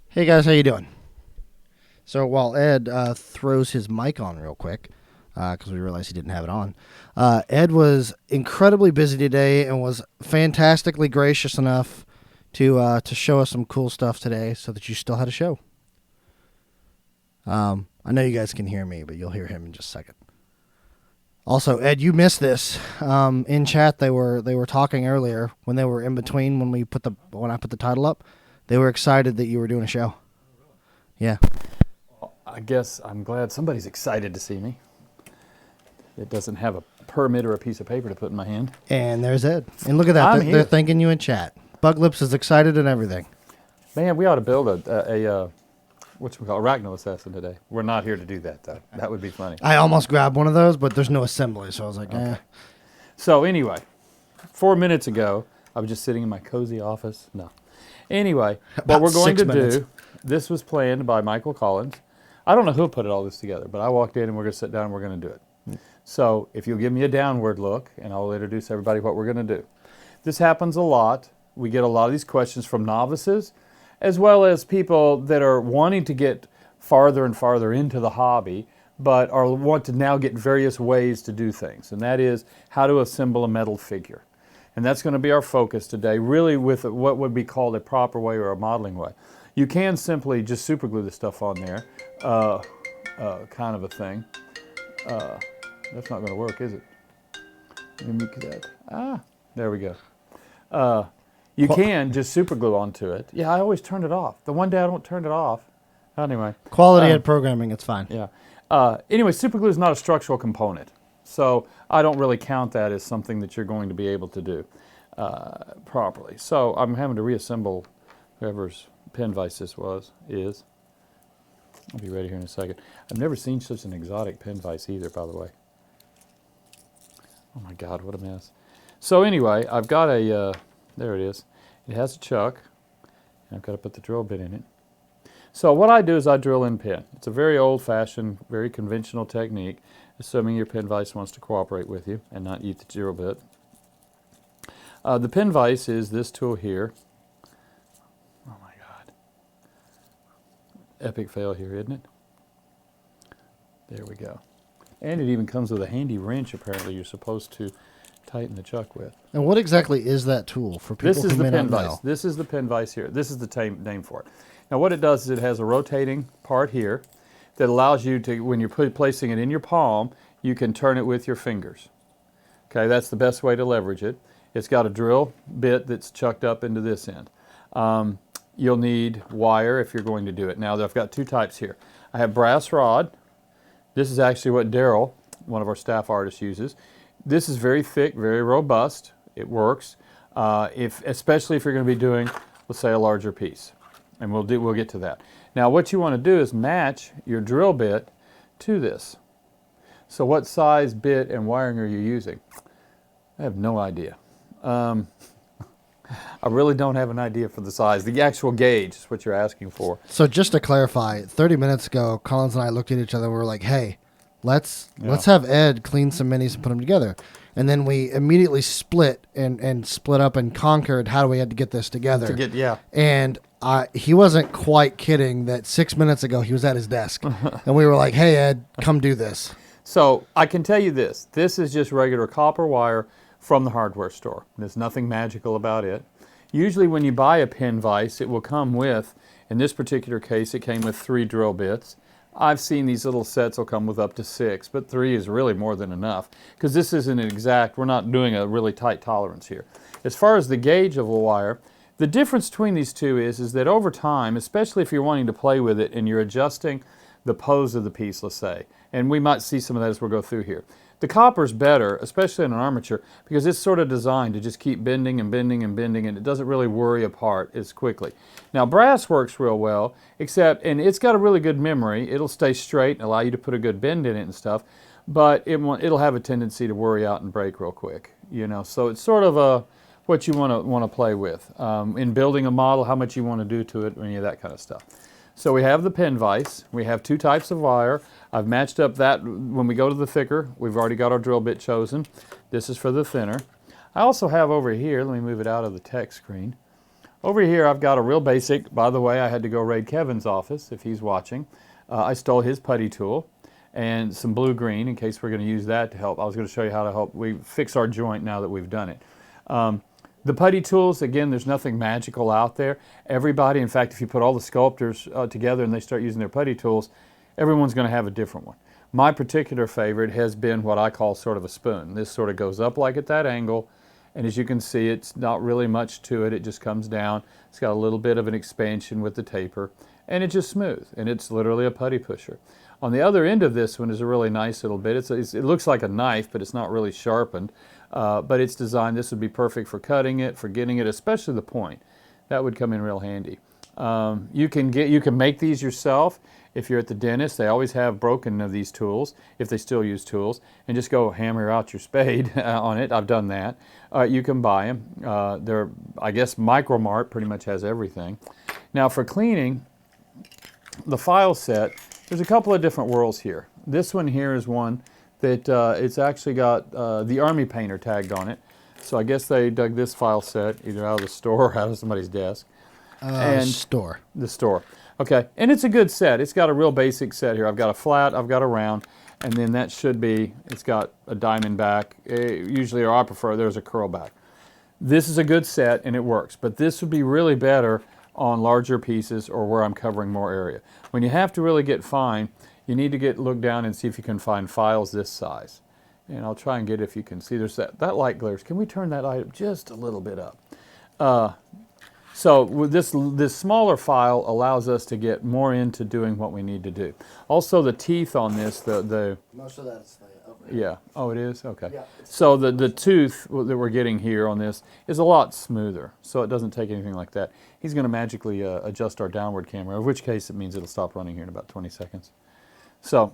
Hey guys, how you doing? So while Ed throws his mic on real quick, because we realized he didn't have it on, Ed was incredibly busy today and was fantastically gracious enough to show us some cool stuff today, so that you still had a show. I know you guys can hear me, but you'll hear him in just a second. Also, Ed, you missed this. In chat, they were talking earlier when they were in between when I put the title up. They were excited that you were doing a show. Yeah. Well, I guess I'm glad somebody's excited to see me. It doesn't have a permit or a piece of paper to put in my hand. And there's Ed. And look at that. They're thanking you in chat. Bug Lips is excited and everything. Man, we ought to build a what we call arachno assassin today. We're not here to do that, though. That would be funny. I almost grabbed one of those, but there's no assembly, so I was like, okay. So anyway, 4 minutes ago, I was just sitting in my cozy office. No. Anyway, what we're going to do, this was planned by Michael Collins. I don't know who put all this together, but I walked in and we're going to sit down and we're going to do it. So if you'll give me a downward look, and I'll introduce everybody what we're going to do. This happens a lot. We get a lot of these questions from novices, as well as people that are wanting to get farther and farther into the hobby, but want to now get various ways to do things, and that is how to assemble a metal figure. And that's going to be our focus today, really with what would be called a proper way or a modeling way. You can simply just super glue the stuff on there, kind of a thing. That's not going to work, is it? Let me make that. There we go. You can just super glue onto it. Yeah, I always turn it off. The one day I don't turn it off. Anyway. Quality Ed programming, it's fine. Yeah. Anyway, super glue is not a structural component. So I don't really count that as something that you're going to be able to do properly. So I'm having to reassemble whoever's pin vise this is. I'll be ready here in a second. I've never seen such an exotic pin vise either, by the way. Oh my God, what a mess. So anyway, I've got a, there it is. It has a chuck, and I've got to put the drill bit in it. So what I do is I drill in pin. It's a very old-fashioned, very conventional technique, assuming your pin vise wants to cooperate with you and not eat the drill bit. The pin vise is this tool here. Oh my God. Epic fail here, isn't it? There we go. And it even comes with a handy wrench, apparently, you're supposed to tighten the chuck with. And what exactly is that tool for people who may not know? This is the pin vise here. This is the name for it. Now what it does is it has a rotating part here that allows you to, when you're placing it in your palm, you can turn it with your fingers. Okay, that's the best way to leverage it. It's got a drill bit that's chucked up into this end. You'll need wire if you're going to do it. Now I've got two types here. I have brass rod. This is actually what Daryl, one of our staff artists, uses. This is very thick, very robust. It works, especially if you're going to be doing, let's say, a larger piece. And we'll get to that. Now what you want to do is match your drill bit to this. So what size bit and wiring are you using? I have no idea. I really don't have an idea for the size. The actual gauge is what you're asking for. So just to clarify, 30 minutes ago, Collins and I looked at each other and we were like, hey, let's have Ed clean some minis and put them together. And then we immediately split and split up and conquered how we had to get this together. And he wasn't quite kidding that 6 minutes ago he was at his desk. And we were like, hey, Ed, come do this. So I can tell you this. This is just regular copper wire from the hardware store. There's nothing magical about it. Usually when you buy a pin vise, it will come with, in this particular case, it came with 3 drill bits. I've seen these little sets will come with up to 6, but 3 is really more than enough because this isn't an exact, we're not doing a really tight tolerance here. As far as the gauge of the wire, the difference between these two is that over time, especially if you're wanting to play with it and you're adjusting the pose of the piece, let's say, and we might see some of that as we'll go through here. The copper's better, especially in an armature, because it's sort of designed to just keep bending and bending and bending, and it doesn't really worry apart as quickly. Now brass works real well, and it's got a really good memory. It'll stay straight and allow you to put a good bend in it and stuff, but it'll have a tendency to worry out and break real quick. You know, so it's sort of what you want to play with in building a model, how much you want to do to it, or any of that kind of stuff. So we have the pin vise. We have 2 types of wire. I've matched up that. When we go to the thicker, we've already got our drill bit chosen. This is for the thinner. I also have over here, let me move it out of the text screen. Over here I've got a real basic, by the way, I had to go raid Kevin's office if he's watching. I stole his putty tool and some blue-green in case we're going to use that to help. I was going to show you how to help we fix our joint now that we've done it. The putty tools, again, there's nothing magical out there. Everybody, in fact, if you put all the sculptors together and they start using their putty tools, everyone's going to have a different one. My particular favorite has been what I call sort of a spoon. This sort of goes up like at that angle, and as you can see, it's not really much to it. It just comes down. It's got a little bit of an expansion with the taper, and it's just smooth, and it's literally a putty pusher. On the other end of this one is a really nice little bit. It looks like a knife, but it's not really sharpened. But it's designed, this would be perfect for cutting it, for getting it, especially the point. That would come in real handy. You can make these yourself. If you're at the dentist, they always have broken of these tools, if they still use tools, and just go hammer out your spade on it. I've done that. You can buy them. I guess Micro Mart pretty much has everything. Now for cleaning, the file set, there's a couple of different whirls here. This one here is one that it's actually got the Army Painter tagged on it. So I guess they dug this file set either out of the store or out of somebody's desk. The store. Okay, and it's a good set. It's got a real basic set here. I've got a flat, I've got a round, and then that should be, it's got a diamond back. Usually, or I prefer, there's a curl back. This is a good set and it works, but this would be really better on larger pieces or where I'm covering more area. When you have to really get fine, you need to look down and see if you can find files this size. And I'll try and get, if you can see, there's that light glares. Can we turn that item just a little bit up? So with this smaller file allows us to get more into doing what we need to do. Also the teeth on this, most of that's yeah. Oh, it is? Okay. Yeah, so the tooth that we're getting here on this is a lot smoother, so it doesn't take anything like that. He's going to magically adjust our downward camera, in which case it means it'll stop running here in about 20 seconds. So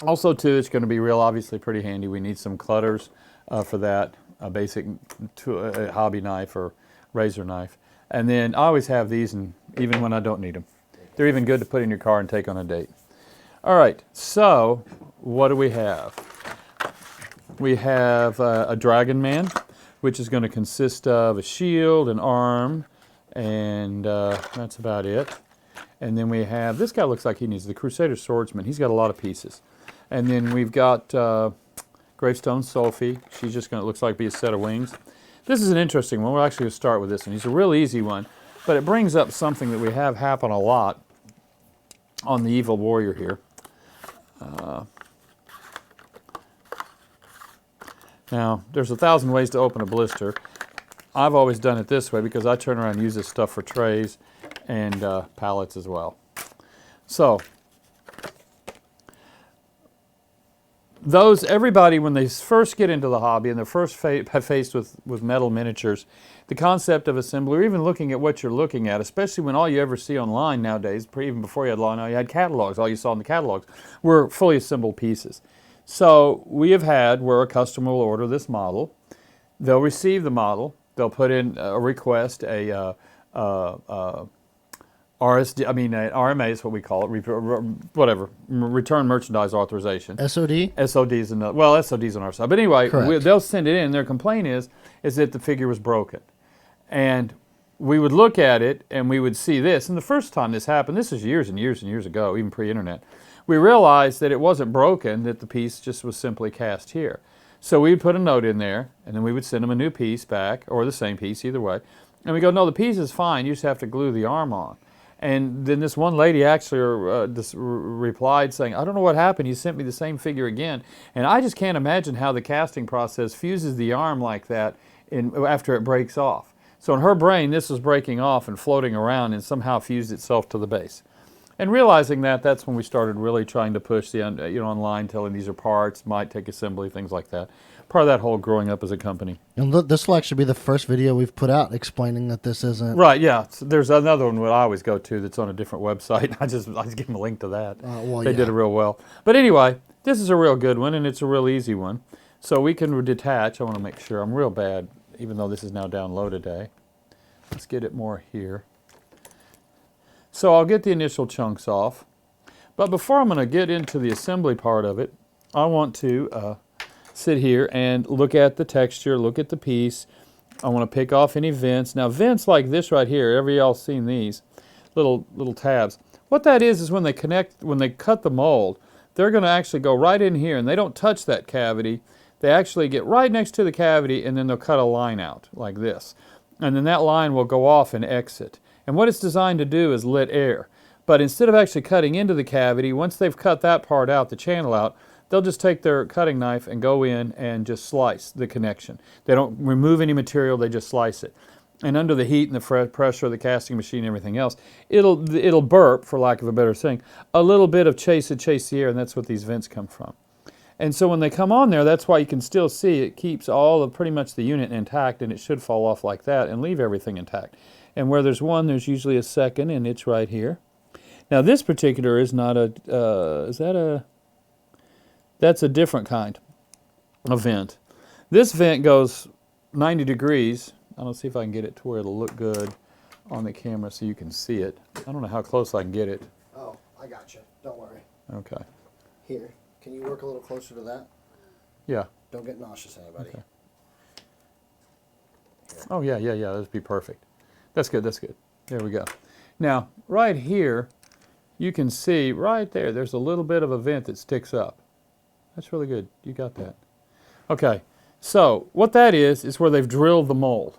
also too, it's going to be real obviously pretty handy. We need some clutters for that, a basic hobby knife or razor knife. And then I always have these, and even when I don't need them. They're even good to put in your car and take on a date. All right, so what do we have? We have a Dragon Man, which is going to consist of a shield, an arm, and that's about it. And then we have, this guy looks like he needs the Crusader Swordsman. He's got a lot of pieces. And then we've got Gravestone Sophie. She's just going to, looks like be a set of wings. This is an interesting one. We're actually going to start with this one. He's a real easy one, but it brings up something that we have happen a lot on the Evil Warrior here. Now, there's 1,000 ways to open a blister. I've always done it this way because I turn around and use this stuff for trays and pallets as well. So, everybody, when they first get into the hobby and they're first faced with metal miniatures, the concept of assembly, or even looking at what you're looking at, especially when all you ever see online nowadays, even before you had line, you had catalogs, all you saw in the catalogs were fully assembled pieces. So we have had where a customer will order this model, they'll receive the model, they'll put in a request, an RMA is what we call it, whatever, Return Merchandise Authorization. SOD? SOD is another, well, SOD is on our side. But anyway, they'll send it in. Their complaint is that the figure was broken. And we would look at it and we would see this. And the first time this happened, this is years and years and years ago, even pre-internet, we realized that it wasn't broken, that the piece just was simply cast here. So we'd put a note in there, and then we would send them a new piece back, or the same piece, either way. And we go, no, the piece is fine, you just have to glue the arm on. And then this one lady actually replied saying, I don't know what happened, you sent me the same figure again. And I just can't imagine how the casting process fuses the arm like that after it breaks off. So in her brain, this was breaking off and floating around and somehow fused itself to the base. And realizing that, that's when we started really trying to push the online, telling these are parts, might take assembly, things like that. Part of that whole growing up as a company. And this will actually be the first video we've put out explaining that this isn't... Right, yeah. So there's another one that I always go to that's on a different website. I just give them a link to that. They did it real well. But anyway, this is a real good one, and it's a real easy one. So we can detach. I want to make sure. I'm real bad, even though this is now downloaded. Let's get it more here. So I'll get the initial chunks off. But before I'm going to get into the assembly part of it, I want to sit here and look at the texture, look at the piece. I want to pick off any vents. Now vents like this right here, every y'all seen these little tabs. What that is when they cut the mold, they're going to actually go right in here, and they don't touch that cavity. They actually get right next to the cavity, and then they'll cut a line out like this. And then that line will go off and exit. And what it's designed to do is let air. But instead of actually cutting into the cavity, once they've cut that part out, the channel out, they'll just take their cutting knife and go in and just slice the connection. They don't remove any material, they just slice it. And under the heat and the pressure of the casting machine and everything else, it'll burp, for lack of a better saying, a little bit of chase the air, and that's what these vents come from. And so when they come on there, that's why you can still see it keeps all of pretty much the unit intact, and it should fall off like that and leave everything intact. And where there's one, there's usually a second, and it's right here. Now this particular is not a, that's a different kind of vent. This vent goes 90 degrees. I don't see if I can get it to where it'll look good on the camera so you can see it. I don't know how close I can get it. Oh, I got you. Don't worry. Okay. Here, can you work a little closer to that? Yeah. Don't get nauseous, anybody. Okay. Oh, yeah, that'd be perfect. That's good, that's good. There we go. Now, right here, you can see right there, there's a little bit of a vent that sticks up. That's really good. You got that. Okay, so what that is where they've drilled the mold.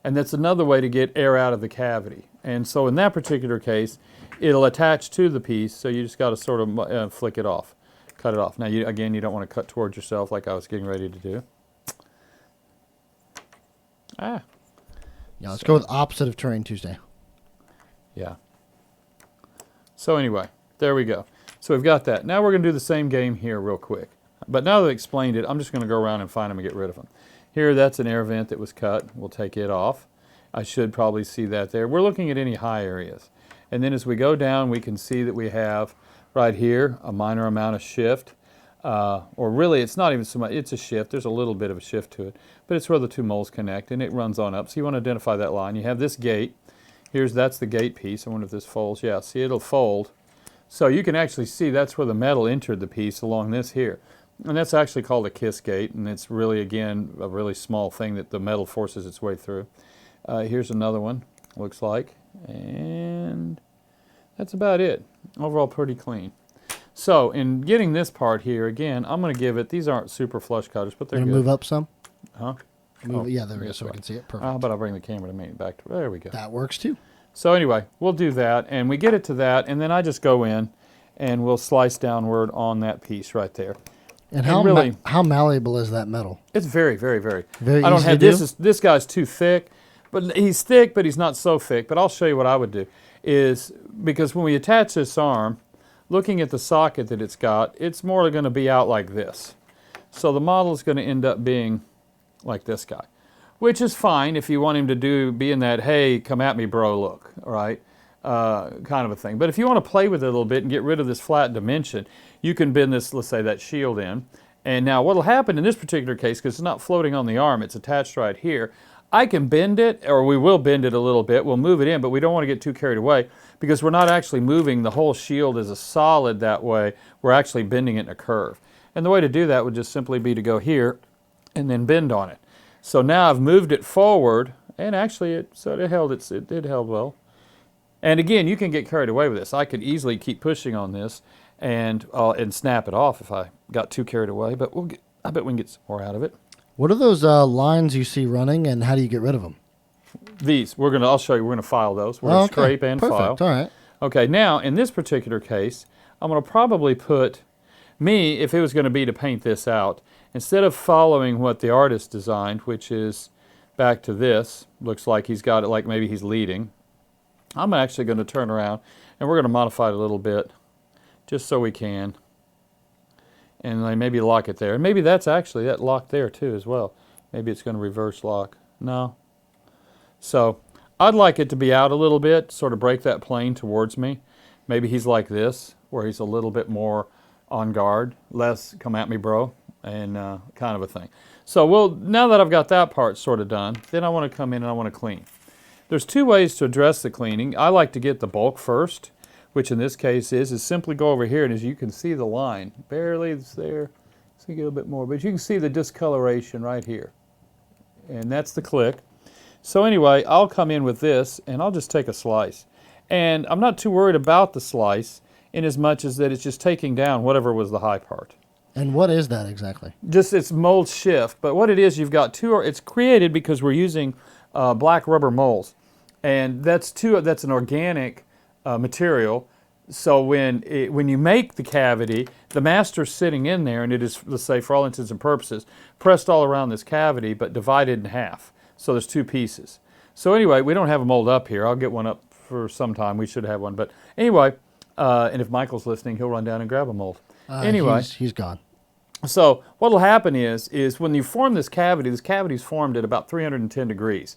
And that's another way to get air out of the cavity. And so in that particular case, it'll attach to the piece, so you just got to sort of flick it off, cut it off. Now, again, you don't want to cut towards yourself like I was getting ready to do. Ah. Yeah, let's go with opposite of Terrain Tuesday. Yeah. So anyway, there we go. So we've got that. Now we're going to do the same game here real quick. But now that I've explained it, I'm just going to go around and find them and get rid of them. Here, that's an air vent that was cut. We'll take it off. I should probably see that there. We're looking at any high areas. And then as we go down, we can see that we have right here a minor amount of shift. Or really, it's not even so much, it's a shift. There's a little bit of a shift to it. But it's where the two molds connect, and it runs on up. So you want to identify that line. You have this gate. That's the gate piece. I wonder if this folds. Yeah, see, it'll fold. So you can actually see that's where the metal entered the piece along this here. And that's actually called a kiss gate, and it's really, again, a really small thing that the metal forces its way through. Here's another one, looks like, and that's about it. Overall, pretty clean. So in getting this part here, again, I'm going to give it, these aren't super flush cutters, but they're good. Move up some? Huh? Yeah, there we go, so we can see it. Perfect. How about I bring the camera to me back to, there we go. That works too. So anyway, we'll do that, and we get it to that, and then I just go in, and we'll slice downward on that piece right there. And how malleable is that metal? It's very, very, very. Very I don't easy have to do? this guy's too thick, but he's thick, but he's not so thick. But I'll show you what I would do is because when we attach this arm, looking at the socket that it's got, it's more going to be out like this. So the model is going to end up being like this guy, which is fine if you want him to be in that, hey, come at me, bro, look, all right, kind of a thing. But if you want to play with it a little bit and get rid of this flat dimension, you can bend this, let's say, that shield in. And now what will happen in this particular case, because it's not floating on the arm, it's attached right here, I can bend it, or we will bend it a little bit. We'll move it in, but we don't want to get too carried away because we're not actually moving the whole shield as a solid that way. We're actually bending it in a curve. And the way to do that would just simply be to go here and then bend on it. So now I've moved it forward, and actually it held well. And again, you can get carried away with this. I could easily keep pushing on this and snap it off if I got too carried away, but I bet we can get some more out of it. What are those lines you see running, and how do you get rid of them? These, I'll show you, we're going to file those. We're going to scrape and Perfect. file. All right. Okay, now in this particular case, I'm going to probably put, if it was going to be to paint this out, instead of following what the artist designed, which is back to this, looks like he's got it like maybe he's leading, I'm actually going to turn around and we're going to modify it a little bit just so we can. And then maybe lock it there. And maybe that's actually that lock there too as well. Maybe it's going to reverse lock. No. So I'd like it to be out a little bit, sort of break that plane towards me. Maybe he's like this, where he's a little bit more on guard, less come at me bro, and kind of a thing. So now that I've got that part sort of done, then I want to come in and I want to clean. there's two ways to address the cleaning. I like to get the bulk first, which in this case is simply go over here, and as you can see the line, barely it's there. So you get a little bit more, but you can see the discoloration right here. And that's the click. So anyway, I'll come in with this, and I'll just take a slice. And I'm not too worried about the slice, in as much as that it's just taking down whatever was the high part. And what is that exactly? Just it's mold shift, but what it is, you've got it's created because we're using black rubber molds. And that's an organic material. So when you make the cavity, the master's sitting in there, and it is, let's say, for all intents and purposes, pressed all around this cavity, but divided in half. So there's two pieces. So anyway, we don't have a mold up here. I'll get one up for some time. We should have one. But anyway, and if Michael's listening, he'll run down and grab a mold. Anyway, he's gone. So what will happen is when you form this cavity is formed at about 310 degrees.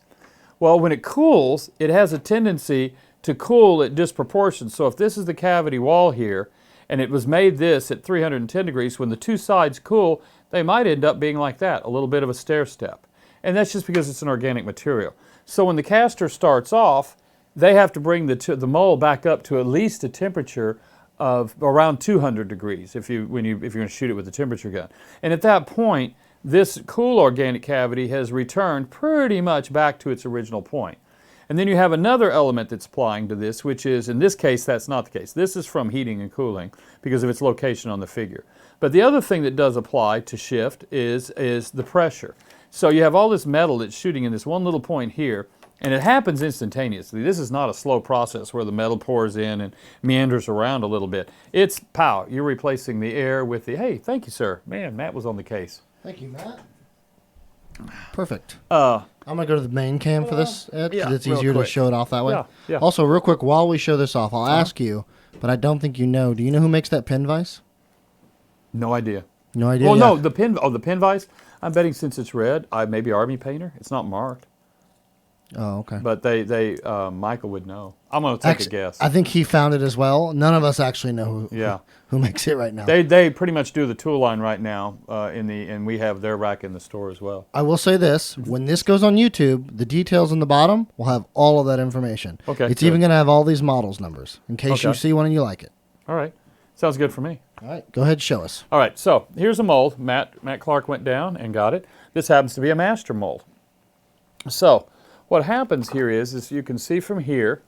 Well, when it cools, it has a tendency to cool at disproportion. So if this is the cavity wall here, and it was made this at 310 degrees, when the two sides cool, they might end up being like that, a little bit of a stair step. And that's just because it's an organic material. So when the caster starts off, they have to bring the mold back up to at least a temperature of around 200 degrees if you're going to shoot it with a temperature gun. And at that point, this cool organic cavity has returned pretty much back to its original point. And then you have another element that's applying to this, which is, in this case, that's not the case. This is from heating and cooling because of its location on the figure. But the other thing that does apply to shift is the pressure. So you have all this metal that's shooting in this one little point here, and it happens instantaneously. This is not a slow process where the metal pours in and meanders around a little bit. It's pow, you're replacing the air with the, hey, thank you, sir. Man, Matt was on the case. Thank you, Matt. Perfect. I'm going to go to the main cam for this, Ed, because it's easier to show it off that way. Yeah, yeah. Also, real quick, while we show this off, I'll ask you, but I don't think you know. Do you know who makes that pin vise? No idea. No idea? Well, no, the pin vise, I'm betting since it's red, maybe Army painter. It's not marked. Oh, okay. But Michael would know. I'm going to take a guess. I think he found it as well. None of us actually know who makes it right now. They pretty much do the tool line right now, and we have their rack in the store as well. I will say this: when this goes on YouTube, the details in the bottom will have all of that information. Okay. It's even going to have all these models numbers in case you see one and you like it. All right. Sounds good for me. All right. Go ahead and show us. All right. So here's a mold. Matt Clark went down and got it. This happens to be a master mold. So what happens here is you can see from here,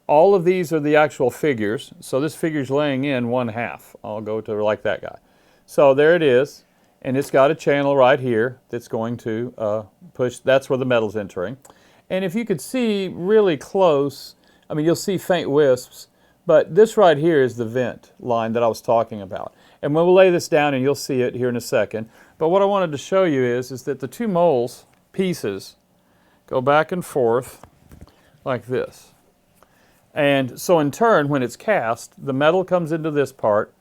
all of these are the actual figures. So this figure's laying in 1/2. I'll go to like that guy. So there it is, and it's got a channel right here that's going to push. That's where the metal's entering. And if you could see really close, I mean, you'll see faint wisps, but this right here is the vent line that I was talking about. And we'll lay this down, and you'll see it here in a second. But what I wanted to show you is that the two molds pieces go back and forth like this. And so in turn, when it's cast, the metal comes into this part,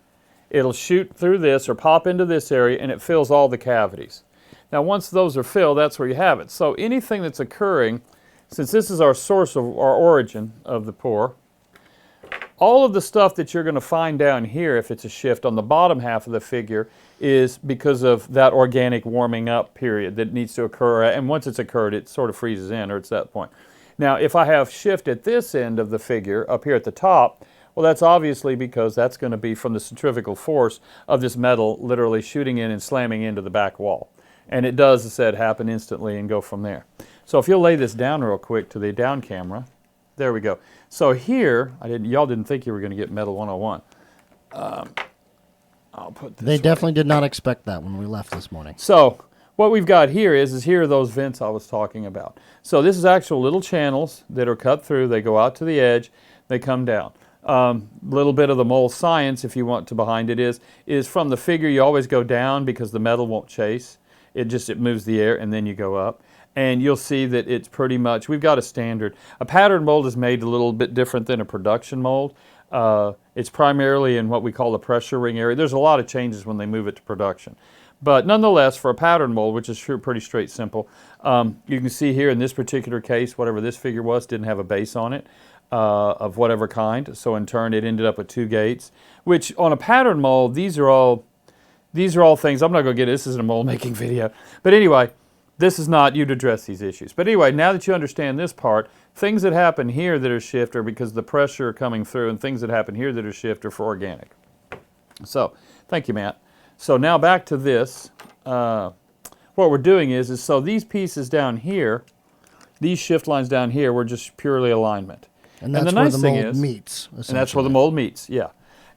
it'll shoot through this or pop into this area, and it fills all the cavities. Now once those are filled, that's where you have it. So anything that's occurring, since this is our source of our origin of the pour, all of the stuff that you're going to find down here, if it's a shift on the bottom half of the figure, is because of that organic warming up period that needs to occur. And once it's occurred, it sort of freezes in, or it's that point. Now, if I have shift at this end of the figure, up here at the top, well, that's obviously because that's going to be from the centrifugal force of this metal literally shooting in and slamming into the back wall. And it does, as I said, happen instantly and go from there. So if you'll lay this down real quick to the down camera, there we go. So here, y'all didn't think you were going to get Metal 101. I'll put this. They definitely did not expect that when we left this morning. So what we've got here is here are those vents I was talking about. So this is actual little channels that are cut through. They go out to the edge. They come down. Little bit of the mold science, if you want to, behind it is from the figure you always go down because the metal won't chase. It moves the air and then you go up. And you'll see that it's pretty much, we've got a standard. A pattern mold is made a little bit different than a production mold. It's primarily in what we call the pressure ring area. There's a lot of changes when they move it to production. But nonetheless, for a pattern mold, which is pretty straight simple, you can see here in this particular case, whatever this figure was, didn't have a base on it of whatever kind. So in turn, it ended up with 2 gates, which on a pattern mold, these are all things, I'm not going to get it, this isn't a mold making video. But anyway, this is not you to address these issues. But anyway, now that you understand this part, things that happen here that are shift are because of the pressure coming through, and things that happen here that are shift are for organic. So, thank you, Matt. So now back to this. What we're doing is so these pieces down here, these shift lines down here, were just purely alignment. And that's the where nice the thing mold is, meets. and that's where the mold meets, yeah.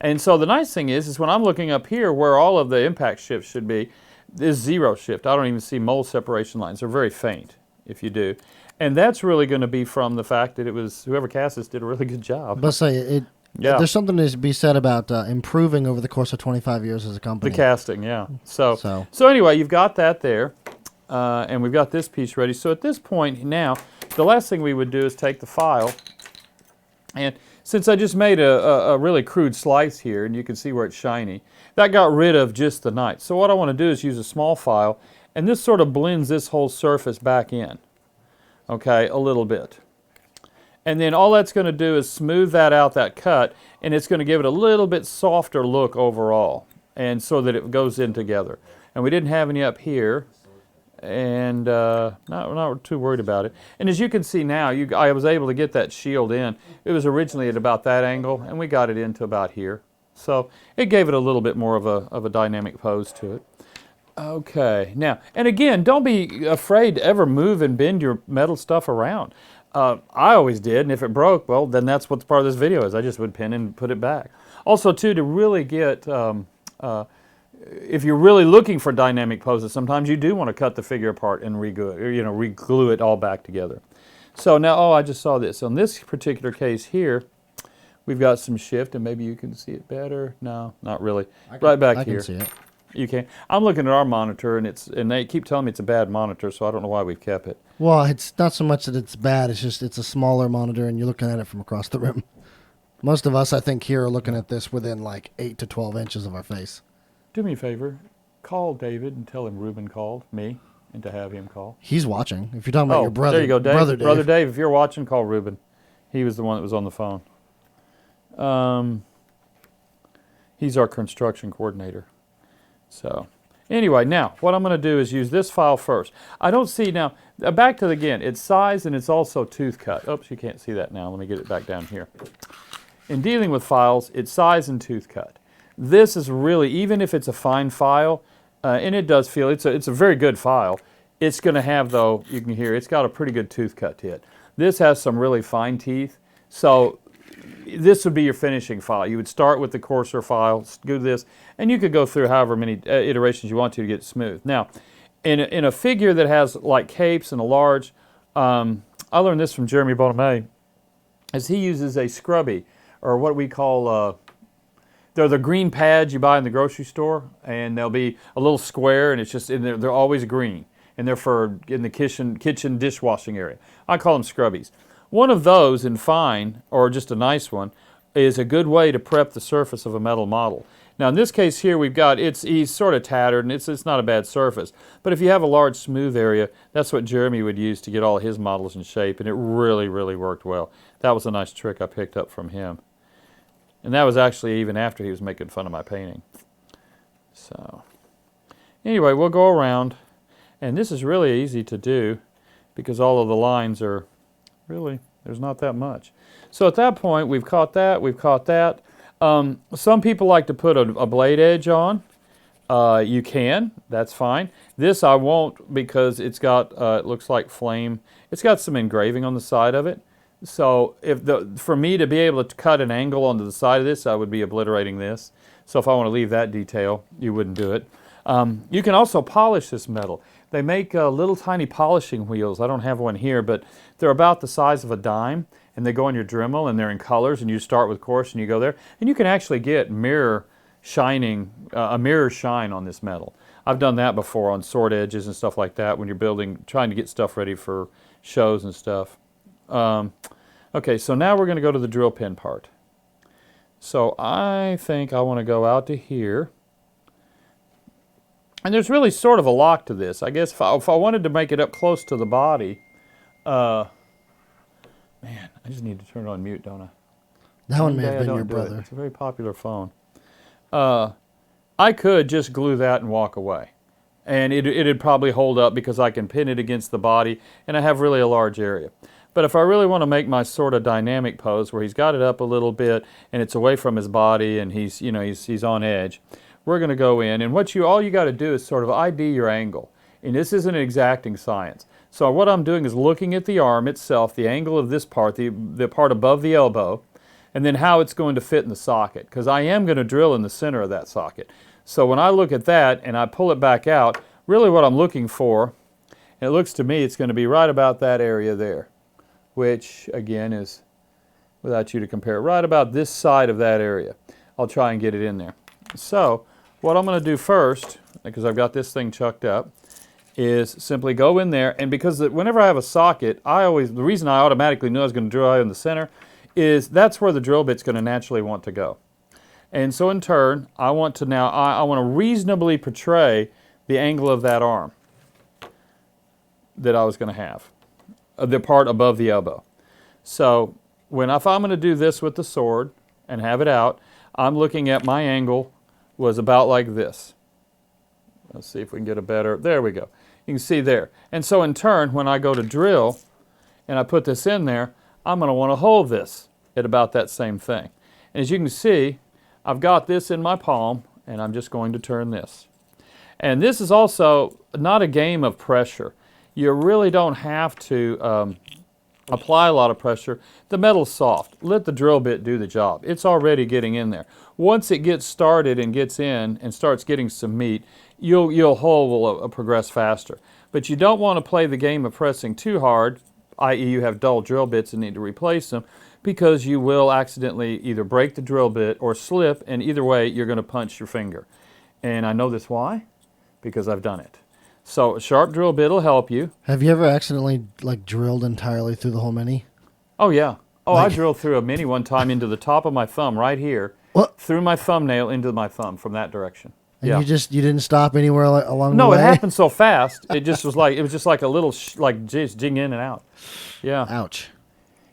And so the nice thing is when I'm looking up here where all of the impact shifts should be, is zero shift. I don't even see mold separation lines. They're very faint, if you do. And that's really going to be from the fact that it was, whoever cast this did a really good job. But say, yeah. There's something to be said about improving over the course of 25 years as a company. The casting, yeah. So anyway, you've got that there, and we've got this piece ready. So at this point now, the last thing we would do is take the file, and since I just made a really crude slice here, and you can see where it's shiny, that got rid of just the knight. So what I want to do is use a small file, and this sort of blends this whole surface back in, okay, a little bit. And then all that's going to do is smooth that out, that cut, and it's going to give it a little bit softer look overall, and so that it goes in together. And we didn't have any up here, and not too worried about it. And as you can see now, I was able to get that shield in. It was originally at about that angle, and we got it into about here. So it gave it a little bit more of a dynamic pose to it. Okay, now, and again, don't be afraid to ever move and bend your metal stuff around. I always did, and if it broke, well, then that's what part of this video is. I just would pin and put it back. Also, too, to really get, if you're really looking for dynamic poses, sometimes you do want to cut the figure apart and re-glue it all back together. So now, I just saw this. On this particular case here, we've got some shift, and maybe you can see it better. No, not really. Right back here. I can see it. You can. I'm looking at our monitor, and they keep telling me it's a bad monitor, so I don't know why we've kept it. Well, it's not so much that it's bad. It's just it's a smaller monitor, and you're looking at it from across the room. Most of us, I think, here are looking at this within like 8 to 12 inches of our face. Do me a favor. Call David and tell him Ruben called me, and to have him call. He's watching. If you're talking about your brother, there you go, Dave. Brother Dave. Brother Dave, if you're watching, call Ruben. He was the one that was on the phone. He's our construction coordinator. So, anyway, now, what I'm going to do is use this file first. I don't see, now, back to again, it's size and it's also tooth cut. Oops, you can't see that now. Let me get it back down here. In dealing with files, it's size and tooth cut. This is really, even if it's a fine file, and it does feel, it's a very good file, it's going to have, though, you can hear, it's got a pretty good tooth cut to it. This has some really fine teeth, so this would be your finishing file. You would start with the coarser file, do this, and you could go through however many iterations you want to get it smooth. Now, in a figure that has like capes and a large, I learned this from Jeremy Bonamé, as he uses a scrubby, or what we call, they're the green pads you buy in the grocery store, and they'll be a little square, and it's just, and they're always green, and they're for in the kitchen dishwashing area. I call them scrubbies. One of those in fine, or just a nice one, is a good way to prep the surface of a metal model. Now in this case here we've got, he's sort of tattered and it's not a bad surface. But if you have a large smooth area, that's what Jeremy would use to get all his models in shape, and it really, really worked well. That was a nice trick I picked up from him. And that was actually even after he was making fun of my painting. So, anyway, we'll go around, and this is really easy to do because all of the lines are really, there's not that much. So at that point, we've caught that, we've caught that. Some people like to put a blade edge on. You can, that's fine. This I won't because it's got, it looks like flame. It's got some engraving on the side of it. So for me to be able to cut an angle onto the side of this, I would be obliterating this. So if I want to leave that detail, you wouldn't do it. You can also polish this metal. They make little tiny polishing wheels. I don't have one here, but they're about the size of a dime, and they go on your Dremel, and they're in colors, and you start with coarse, and you go there. And you can actually get mirror shine on this metal. I've done that before on sword edges and stuff like that when you're building, trying to get stuff ready for shows and stuff. Okay, so now we're going to go to the drill pin part. So I think I want to go out to here. And there's really sort of a lock to this. I guess if I wanted to make it up close to the body, man, I just need to turn it on mute, don't I? That one may have been your brother. It's a very popular phone. I could just glue that and walk away. And it'd probably hold up because I can pin it against the body, and I have really a large area. But if I really want to make my sort of dynamic pose where he's got it up a little bit and it's away from his body and he's on edge, we're going to go in, and all you got to do is sort of ID your angle. And this isn't an exacting science. So what I'm doing is looking at the arm itself, the angle of this part, the part above the elbow, and then how it's going to fit in the socket, because I am going to drill in the center of that socket. So when I look at that and I pull it back out, really what I'm looking for, and it looks to me it's going to be right about that area there, which again is, without you to compare, right about this side of that area. I'll try and get it in there. So what I'm going to do first, because I've got this thing chucked up, is simply go in there, and because whenever I have a socket, the reason I automatically knew I was going to drill out in the center is that's where the drill bit's going to naturally want to go. And so in turn, I want to reasonably portray the angle of that arm that I was going to have, the part above the elbow. So if I'm going to do this with the sword and have it out, I'm looking at my angle was about like this. Let's see if we can get a better, there we go. You can see there. And so in turn, when I go to drill and I put this in there, I'm going to want to hold this at about that same thing. And as you can see, I've got this in my palm, and I'm just going to turn this. And this is also not a game of pressure. You really don't have to apply a lot of pressure. The metal's soft. Let the drill bit do the job. It's already getting in there. Once it gets started and gets in and starts getting some meat, your hole will progress faster. But you don't want to play the game of pressing too hard, i.e. you have dull drill bits and need to replace them, because you will accidentally either break the drill bit or slip, and either way you're going to punch your finger. And I know this why? Because I've done it. So a sharp drill bit will help you. Have you ever accidentally drilled entirely through the whole mini? Oh yeah. Oh, I drilled through a mini one time into the top of my thumb right here. What? Through my thumbnail into my thumb from that direction. And yeah. you didn't stop anywhere along the No, way? it happened so fast. It just was like a little just jing in and out. Yeah. Ouch.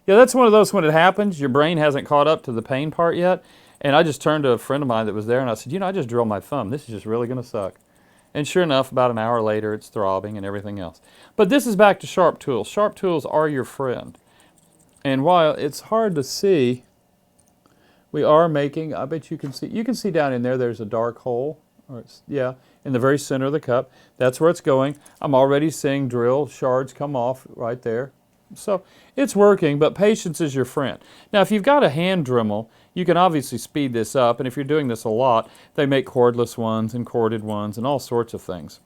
Yeah, that's one of those when it happens, your brain hasn't caught up to the pain part yet. And I just turned to a friend of mine that was there and I said, I just drilled my thumb. This is just really going to suck. And sure enough, about an hour later, it's throbbing and everything else. But this is back to sharp tools. Sharp tools are your friend. And while it's hard to see, we are making, I bet you can see down in there, there's a dark hole. In the very center of the cup. That's where it's going. I'm already seeing drill shards come off right there. So it's working, but patience is your friend. Now, if you've got a hand Dremel, you can obviously speed this up, and if you're doing this a lot, they make cordless ones and corded ones and all sorts of things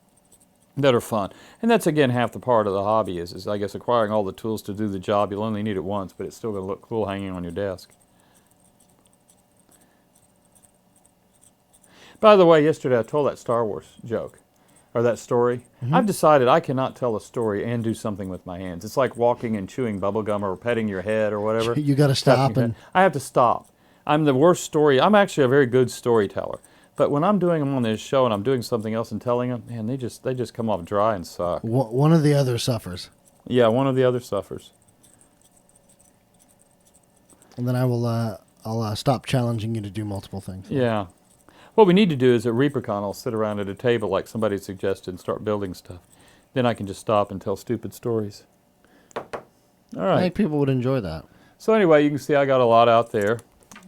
that are fun. And that's, again, half the part of the hobby is I guess, acquiring all the tools to do the job. You'll only need it once, but it's still going to look cool hanging on your desk. By the way, yesterday I told that Star Wars joke, or that story. Mm-hmm. I've decided I cannot tell a story and do something with my hands. It's like walking and chewing bubble gum or petting your head or whatever. You got to stop. I have to stop. I'm the worst story. I'm actually a very good storyteller. But when I'm doing them on this show and I'm doing something else and telling them, man, they just come off dry and suck. One of the other suffers. Yeah, one of the other suffers. And then I'll stop challenging you to do multiple things. Yeah. What we need to do is at ReaperCon, I'll sit around at a table like somebody suggested and start building stuff. Then I can just stop and tell stupid stories. All right. I think people would enjoy that. So anyway, you can see I got a lot out there.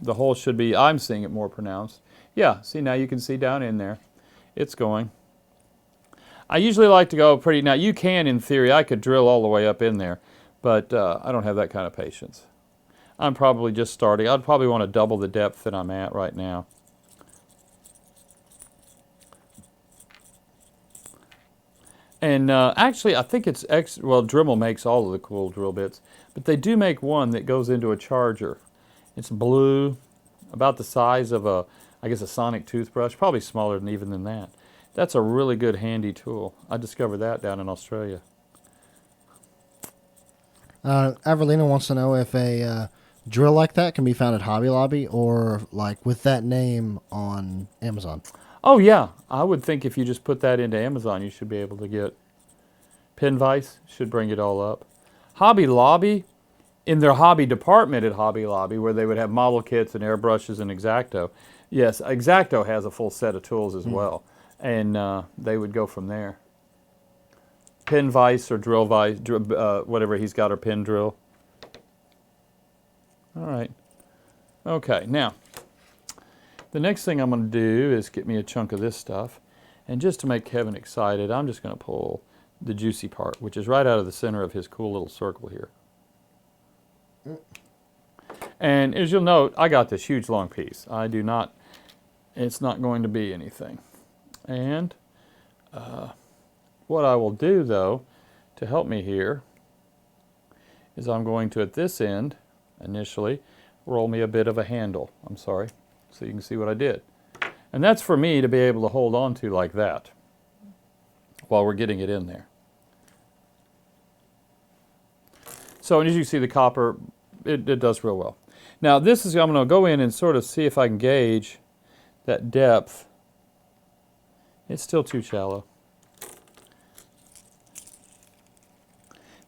The hole should be, I'm seeing it more pronounced. Yeah, see now you can see down in there. It's going. I usually like to go pretty, now you can in theory, I could drill all the way up in there, but I don't have that kind of patience. I'm probably just starting. I'd probably want to double the depth that I'm at right now. And actually, I think it's, Dremel makes all of the cool drill bits, but they do make one that goes into a charger. It's blue, about the size of a sonic toothbrush, probably smaller than that. That's a really good handy tool. I discovered that down in Australia. Avrelina wants to know if a drill like that can be found at Hobby Lobby or like with that name on Amazon. Oh yeah, I would think if you just put that into Amazon, you should be able to get Pinvice, should bring it all up. Hobby Lobby, in their hobby department at Hobby Lobby, where they would have model kits and airbrushes and X-Acto. Yes, X-Acto has a full set of tools as well. and they would go from there. Pin vise or drill vise, whatever he's got, or pin drill. All right. Okay, now, the next thing I'm going to do is get me a chunk of this stuff. And just to make Kevin excited, I'm just going to pull the juicy part, which is right out of the center of his cool little circle here. And as you'll note, I got this huge long piece. It's not going to be anything. And what I will do, though, to help me here, is I'm going to, at this end, initially, roll me a bit of a handle. I'm sorry, so you can see what I did. And that's for me to be able to hold on to like that while we're getting it in there. So as you see, the copper, it does real well. Now this is, I'm going to go in and sort of see if I can gauge that depth. It's still too shallow.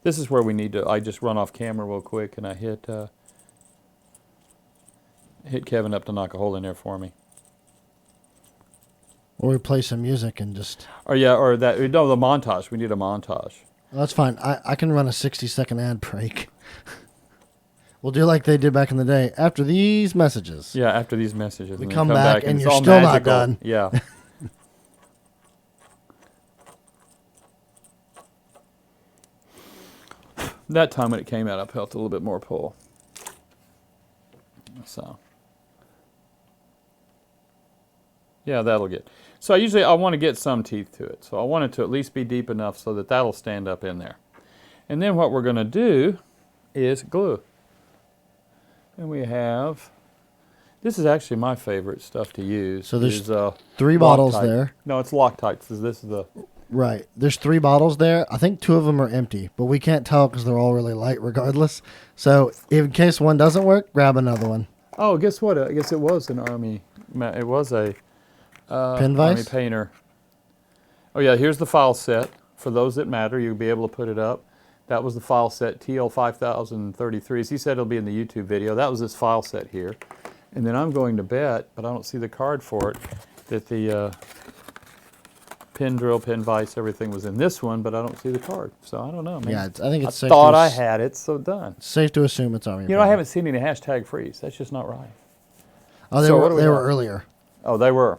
This is where we need to, I just run off camera real quick and I hit Kevin up to knock a hole in there for me. Or we play some music and just... Or yeah, or that, no, the montage. We need a montage. Well, that's fine. I can run a 60-second ad break. We'll do like they did back in the day. After these messages. Yeah, after these messages. We come back and it's you're all still magical. not done. Yeah. That time when it came out, I felt a little bit more pull. So. Yeah, that'll get. So usually I want to get some teeth to it. So I want it to at least be deep enough so that that'll stand up in there. And then what we're going to do is glue. And we have, this is actually my favorite stuff to use. So there's 3 bottles there. No, it's Loctite. So this is the... Right. There's 3 bottles there. I think 2 of them are empty, but we can't tell because they're all really light regardless. So in case one doesn't work, grab another one. Oh, guess what? I guess it was an Army. It was a... Pin vise? Army painter. Oh yeah, here's the file set. For those that matter, you'll be able to put it up. That was the file set, TL5033. As he said, it'll be in the YouTube video. That was this file set here. And then I'm going to bet, but I don't see the card for it, that the pin drill, pin vise, everything was in this one, but I don't see the card. So I don't know, man. Yeah, I think it's safe. I thought I had it, so done. Safe to assume it's Army. You know, I haven't seen any hashtag freeze. That's just not right. Oh, they So were earlier. Oh, they were.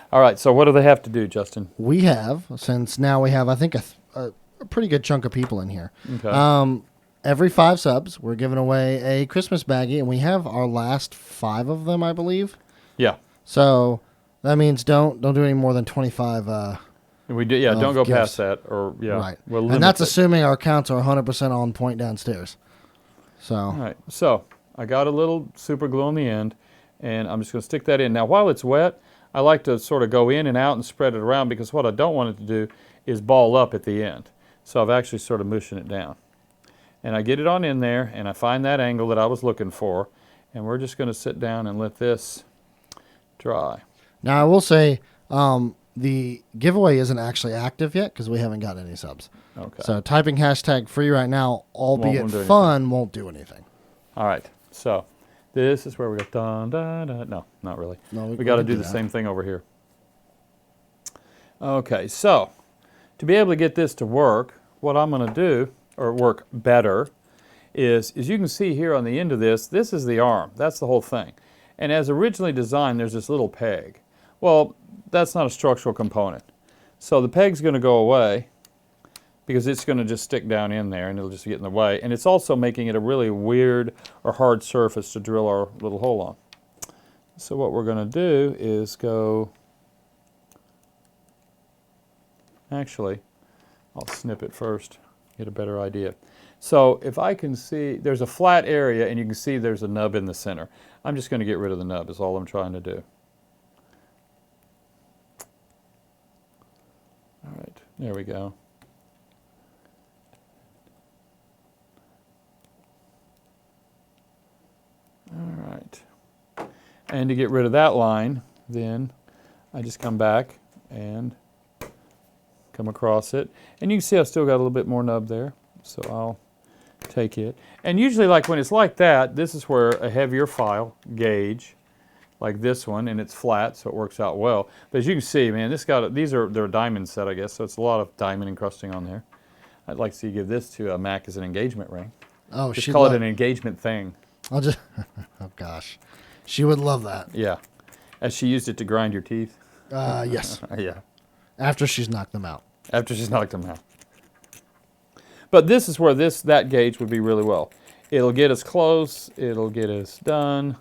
All right, so what do they have to do, Justin? We have, since now we have, I think, a pretty good chunk of people in here. Okay. Every 5 subs, we're giving away a Christmas baggie, and we have our last 5 of them, I believe. Yeah. So that means don't do any more than 25. We do, yeah. Don't go gifts. past that, or yeah. Right. We'll And that's limit it. assuming our counts are 100% on point downstairs. So. All right. So I got a little super glue on the end, and I'm just going to stick that in. Now, while it's wet, I like to sort of go in and out and spread it around because what I don't want it to do is ball up at the end. So I've actually sort of mushing it down. And I get it on in there, and I find that angle that I was looking for, and we're just going to sit down and let this dry. Now, I will say the giveaway isn't actually active yet because we haven't got any subs. Okay. So typing hashtag free right now, albeit do fun, won't do anything. All right. So this is where we go. Dun, dun, dun. No, not really. No, we got to do the same thing over here. Okay. So to be able to get this to work, what I'm going to do, or work better, is you can see here on the end of this is the arm. That's the whole thing. And as originally designed, there's this little peg. Well, that's not a structural component. So the peg's going to go away because it's going to just stick down in there and it'll just get in the way. And it's also making it a really weird or hard surface to drill our little hole on. So what we're going to do is go, actually, I'll snip it first, get a better idea. So if I can see, there's a flat area and you can see there's a nub in the center. I'm just going to get rid of the nub is all I'm trying to do. All right, there we go. All right. And to get rid of that line, then I just come back and come across it. And you can see I've still got a little bit more nub there. So I'll take it. And usually like when it's like that, this is where a heavier file, gauge, like this one, and it's flat, so it works out well. But as you can see, man, they're diamond set, I guess, so it's a lot of diamond encrusting on there. I'd like to see you give this to Mac as an engagement ring. Oh, Just call it an engagement thing. I'll just. Oh gosh, she would love that. Yeah, as she used it to grind your teeth. Yes. Yeah. After she's knocked them out. After she's knocked them out. But this is where that gauge would be really well. It'll get us close. It'll get us done.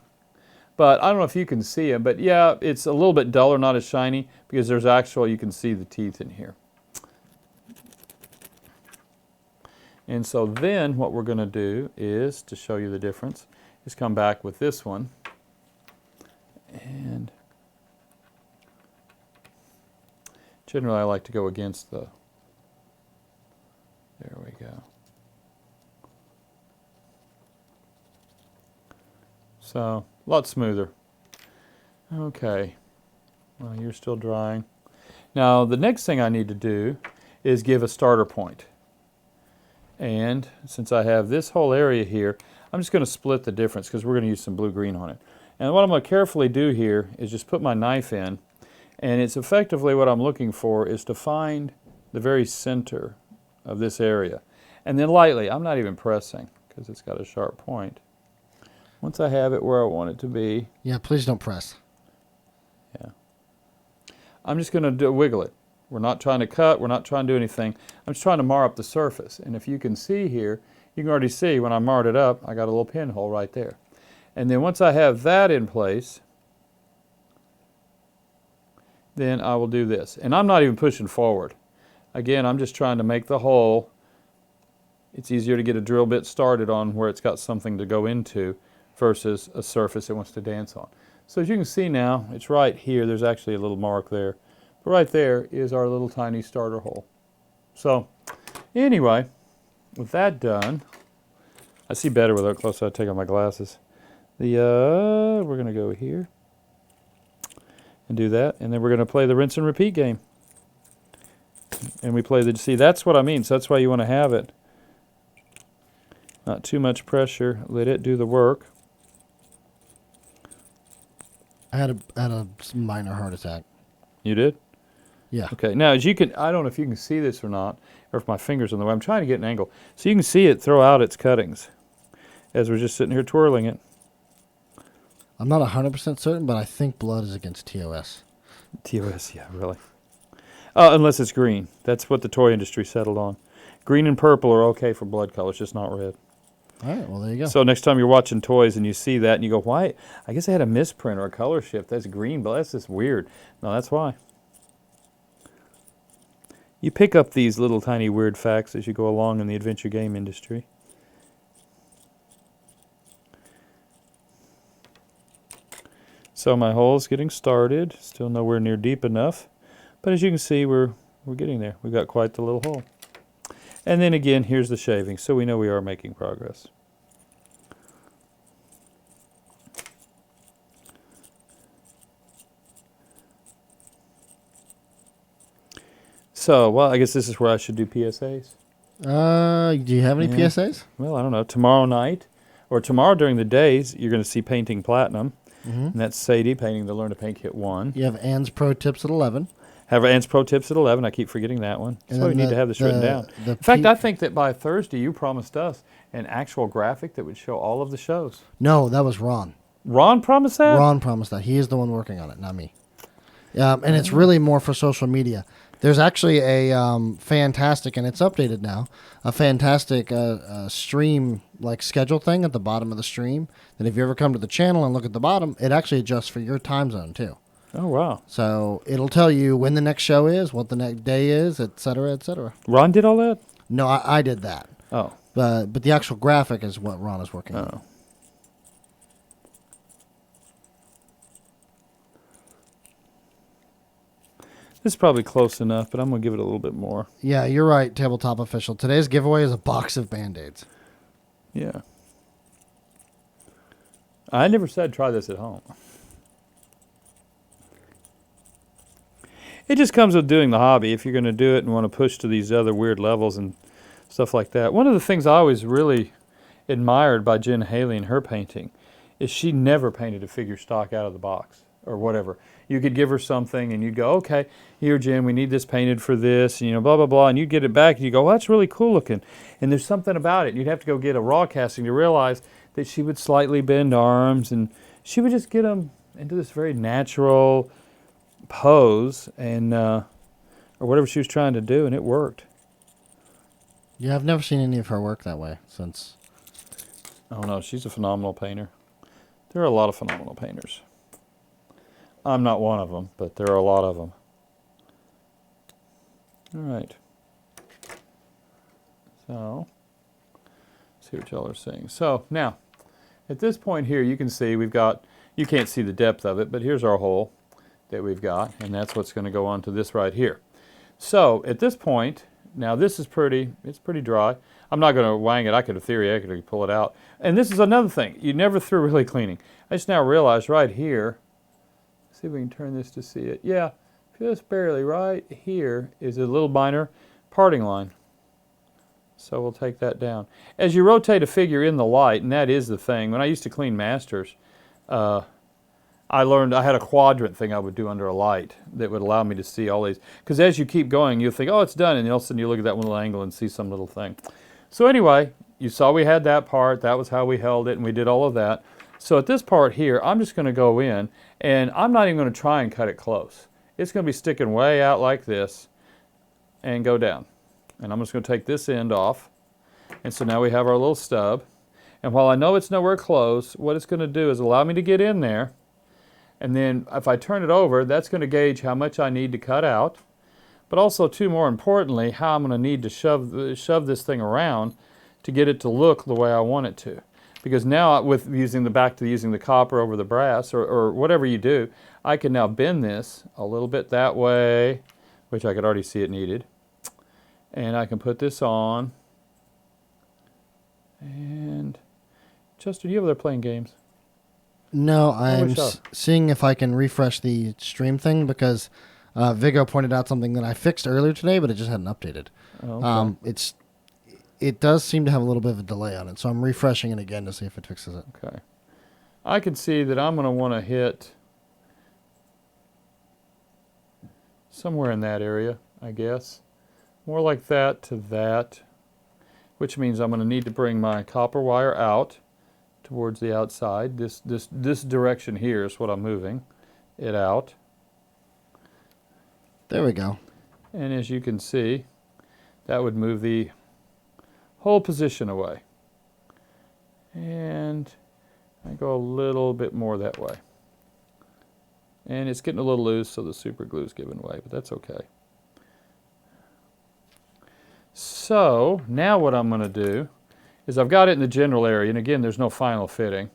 But I don't know if you can see it, but yeah, it's a little bit duller, not as shiny, because you can see the teeth in here. And so then what we're going to do is, to show you the difference, is come back with this one. And generally I like to go against the, there we go. So, a lot smoother. Okay, well, you're still drying. Now, the next thing I need to do is give a starter point. And since I have this whole area here, I'm just going to split the difference because we're going to use some blue-green on it. And what I'm going to carefully do here is just put my knife in, and it's effectively what I'm looking for is to find the very center of this area. And then lightly, I'm not even pressing because it's got a sharp point. Once I have it where I want it to be. Yeah, please don't press. Yeah. I'm just going to wiggle it. We're not trying to cut. We're not trying to do anything. I'm just trying to mar up the surface. And if you can see here, you can already see when I marred it up, I got a little pinhole right there. And then once I have that in place, then I will do this. And I'm not even pushing forward. Again, I'm just trying to make the hole. It's easier to get a drill bit started on where it's got something to go into versus a surface it wants to dance on. So as you can see now, it's right here. There's actually a little mark there. But right there is our little tiny starter hole. So anyway, with that done, I see better with it close, so I take off my glasses. We're going to go here and do that, and then we're going to play the rinse and repeat game. And we play see, that's what I mean. So that's why you want to have it. Not too much pressure. Let it do the work. I had a minor heart attack. You did? Yeah. Okay. Now, as you can, I don't know if you can see this or not, or if my finger's in the way. I'm trying to get an angle. So you can see it throw out its cuttings as we're just sitting here twirling it. I'm not 100% certain, but I think blood is against TOS. TOS, yeah, really. Unless it's green. That's what the toy industry settled on. Green and purple are okay for blood colors, just not red. All right, well, there you go. So next time you're watching toys and you see that and you go, why? I guess I had a misprint or a color shift. That's green, but that's just weird. No, that's why. You pick up these little tiny weird facts as you go along in the adventure game industry. So my hole's getting started. Still nowhere near deep enough. But as you can see, we're getting there. We've got quite the little hole. And then again, here's the shaving, so we know we are making progress. So, well, I guess this is where I should do PSAs. Do you have any PSAs? Well, I don't know. Tomorrow night, or tomorrow during the days, you're going to see Painting Platinum. And that's Sadie painting the Learn to Paint Kit 1. You have Ann's Pro Tips at 11. Have Ann's Pro Tips at 11. I keep forgetting that one. So we need to have this written down. In fact, I think that by Thursday you promised us an actual graphic that would show all of the shows. No, that was Ron. Ron promised that? Ron promised that. He is the one working on it, not me. And it's really more for social media. There's actually a fantastic, and it's updated now, a fantastic stream like schedule thing at the bottom of the stream. That if you ever come to the channel and look at the bottom, it actually adjusts for your time zone too. Oh, wow. So it'll tell you when the next show is, what the next day is, et cetera, et cetera. Ron did all that? No, I did that. Oh. But the actual graphic is what Ron is working on. This is probably close enough, but I'm going to give it a little bit more. Yeah, you're right, Tabletop Official. Today's giveaway is a box of Band-Aids. Yeah. I never said try this at home. It just comes with doing the hobby. If you're going to do it and want to push to these other weird levels and stuff like that. One of the things I always really admired by Jen Haley and her painting is she never painted a figure stock out of the box or whatever. You could give her something and you'd go, okay, here, Jim, we need this painted for this, and, blah, blah, blah, and you'd get it back and you go, well, that's really cool looking. And there's something about it. You'd have to go get a raw casting to realize that she would slightly bend arms, and she would just get them into this very natural pose, and or whatever she was trying to do, and it worked. Yeah, I've never seen any of her work that way since. Oh, no, she's a phenomenal painter. There are a lot of phenomenal painters. I'm not one of them, but there are a lot of them. All right. So, see what y'all are saying. So, now, at this point here, you can see we've got, you can't see the depth of it, but here's our hole that we've got, and that's what's going to go on to this right here. So, at this point, now this is it's pretty dry. I'm not going to wang it. I could theoretically pull it out. And this is another thing. You never through really cleaning. I just now realized right here, see if we can turn this to see it. Yeah, just barely right here is a little minor parting line. So we'll take that down. As you rotate a figure in the light, and that is the thing, when I used to clean masters, I learned I had a quadrant thing I would do under a light that would allow me to see all these. Because as you keep going, you'll think, oh, it's done, and all of a sudden you look at that one little angle and see some little thing. So anyway, you saw we had that part. That was how we held it, and we did all of that. So at this part here, I'm just going to go in, and I'm not even going to try and cut it close. It's going to be sticking way out like this and go down. And I'm just going to take this end off. And so now we have our little stub. And while I know it's nowhere close, what it's going to do is allow me to get in there. And then if I turn it over, that's going to gauge how much I need to cut out. But also, too, more importantly, how I'm going to need to shove this thing around to get it to look the way I want it to. Because now, with using the copper over the brass, or whatever you do, I can now bend this a little bit that way, which I could already see it needed. And I can put this on. And Chester, you over there playing games? No, I'm seeing if I can refresh the stream thing because Vigo pointed out something that I fixed earlier today, but it just hadn't updated. Oh, okay. It does seem to have a little bit of a delay on it, so I'm refreshing it again to see if it fixes it. Okay. I can see that I'm going to want to hit somewhere in that area, I guess. More like that to that, which means I'm going to need to bring my copper wire out towards the outside. This direction here is what I'm moving it out. There we go. And as you can see, that would move the whole position away. And I go a little bit more that way. And it's getting a little loose, so the super glue is giving way, but that's okay. So now what I'm going to do is I've got it in the general area, and again, there's no final fitting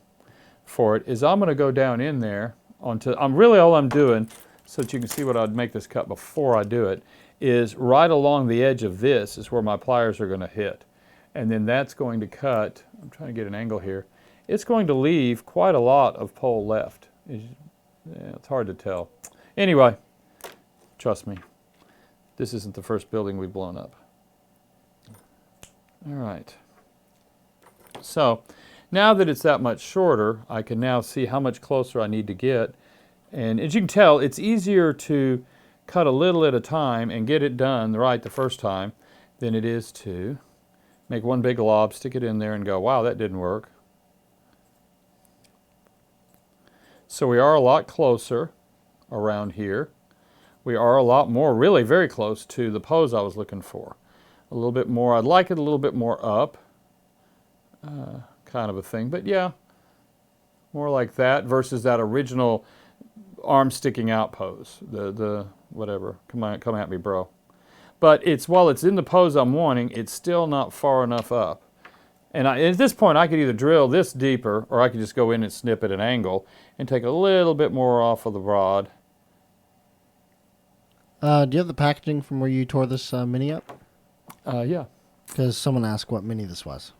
for it, is I'm going to go down in there onto, all I'm doing, so that you can see what I'd make this cut before I do it, is right along the edge of this is where my pliers are going to hit. And then that's going to cut, I'm trying to get an angle here, it's going to leave quite a lot of pole left. It's hard to tell. Anyway, trust me, this isn't the first building we've blown up. All right. So now that it's that much shorter, I can now see how much closer I need to get. And as you can tell, it's easier to cut a little at a time and get it done right the first time than it is to make one big lob, stick it in there and go, wow, that didn't work. So we are a lot closer around here. We are a lot more, really very close to the pose I was looking for. A little bit more, I'd like it a little bit more up, kind of a thing. But yeah, more like that versus that original arm sticking out pose. The whatever, come at me, bro. But while it's in the pose I'm wanting, it's still not far enough up. And at this point, I could either drill this deeper, or I could just go in and snip at an angle and take a little bit more off of the rod. Do you have the packaging from where you tore this mini up? Yeah. Because someone asked what mini this was.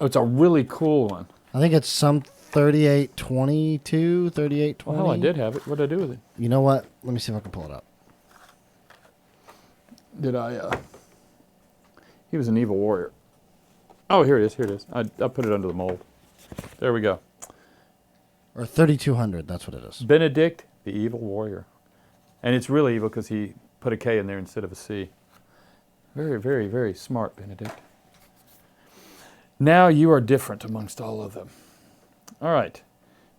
It's a really cool one. I think it's some 3822, 3820. Well, I did have it. What did I do with it? You know what? Let me see if I can pull it up. Did I? He was an evil warrior. Oh, here it is. Here it is. I put it under the mold. There we go. Or 3200, that's what it is. Benedict, the evil warrior. And it's really evil because he put a K in there instead of a C. Very, very, very smart, Benedict. Now you are different amongst all of them. All right.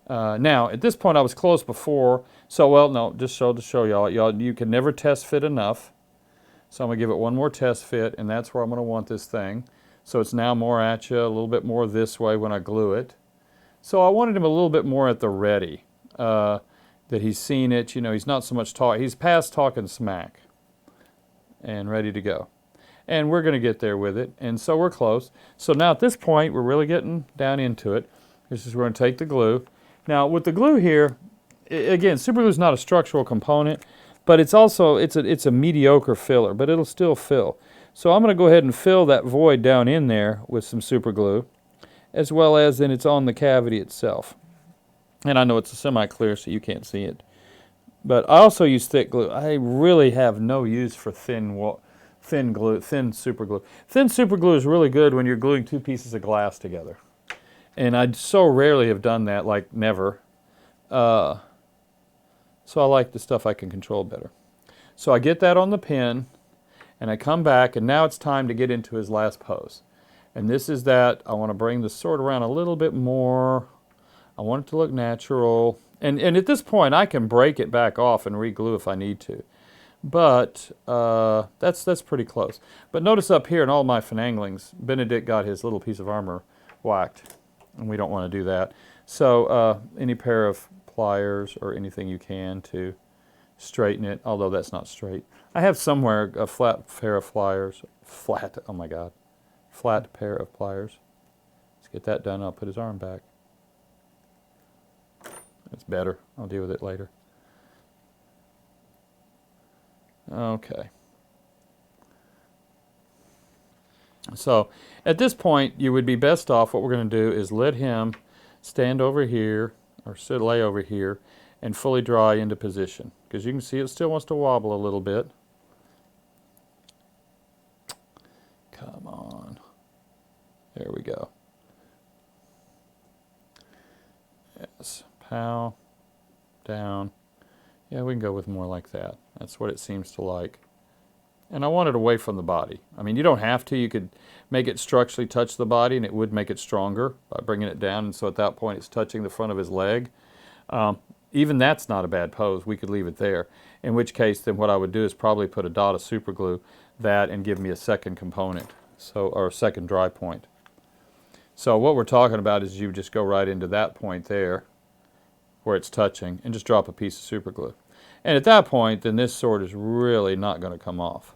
Now, at this point, I was close before. So, well, no, just to show y'all. You can never test fit enough. So I'm going to give it one more test fit, and that's where I'm going to want this thing. So it's now more at you, a little bit more this way when I glue it. So I wanted him a little bit more at the ready, that he's seen it. You know, he's not so much talk. He's past talking smack and ready to go. And we're going to get there with it, and so we're close. So now at this point, we're really getting down into it. This is where we're going to take the glue. Now with the glue here, again, super glue is not a structural component, but it's also, it's a mediocre filler, but it'll still fill. So I'm going to go ahead and fill that void down in there with some super glue, as well as then it's on the cavity itself. And I know it's a semi-clear, so you can't see it. But I also use thick glue. I really have no use for thin super glue. Thin super glue is really good when you're gluing two pieces of glass together. And I so rarely have done that, like never. So I like the stuff I can control better. So I get that on the pin, and I come back, and now it's time to get into his last pose. And this is that, I want to bring the sword around a little bit more. I want it to look natural. And at this point, I can break it back off and re-glue if I need to. But that's pretty close. But notice up here in all my finanglings, Benedict got his little piece of armor whacked, and we don't want to do that. So any pair of pliers or anything you can to straighten it, although that's not straight. I have somewhere a flat pair of pliers. Flat, oh my God. Flat pair of pliers. Let's get that done. I'll put his arm back. It's better. I'll deal with it later. Okay. So at this point, you would be best off, what we're going to do is let him stand over here, or lay over here, and fully dry into position. Because you can see it still wants to wobble a little bit. Come on. There we go. Yes. Pow. Down. Yeah, we can go with more like that. That's what it seems to like. And I want it away from the body. I mean, you don't have to. You could make it structurally touch the body, and it would make it stronger by bringing it down. And so at that point, it's touching the front of his leg. Even that's not a bad pose. We could leave it there. In which case, then what I would do is probably put a dot of super glue, that, and give me a second component, or a second dry point. So what we're talking about is you just go right into that point there, where it's touching, and just drop a piece of super glue. And at that point, then this sword is really not going to come off.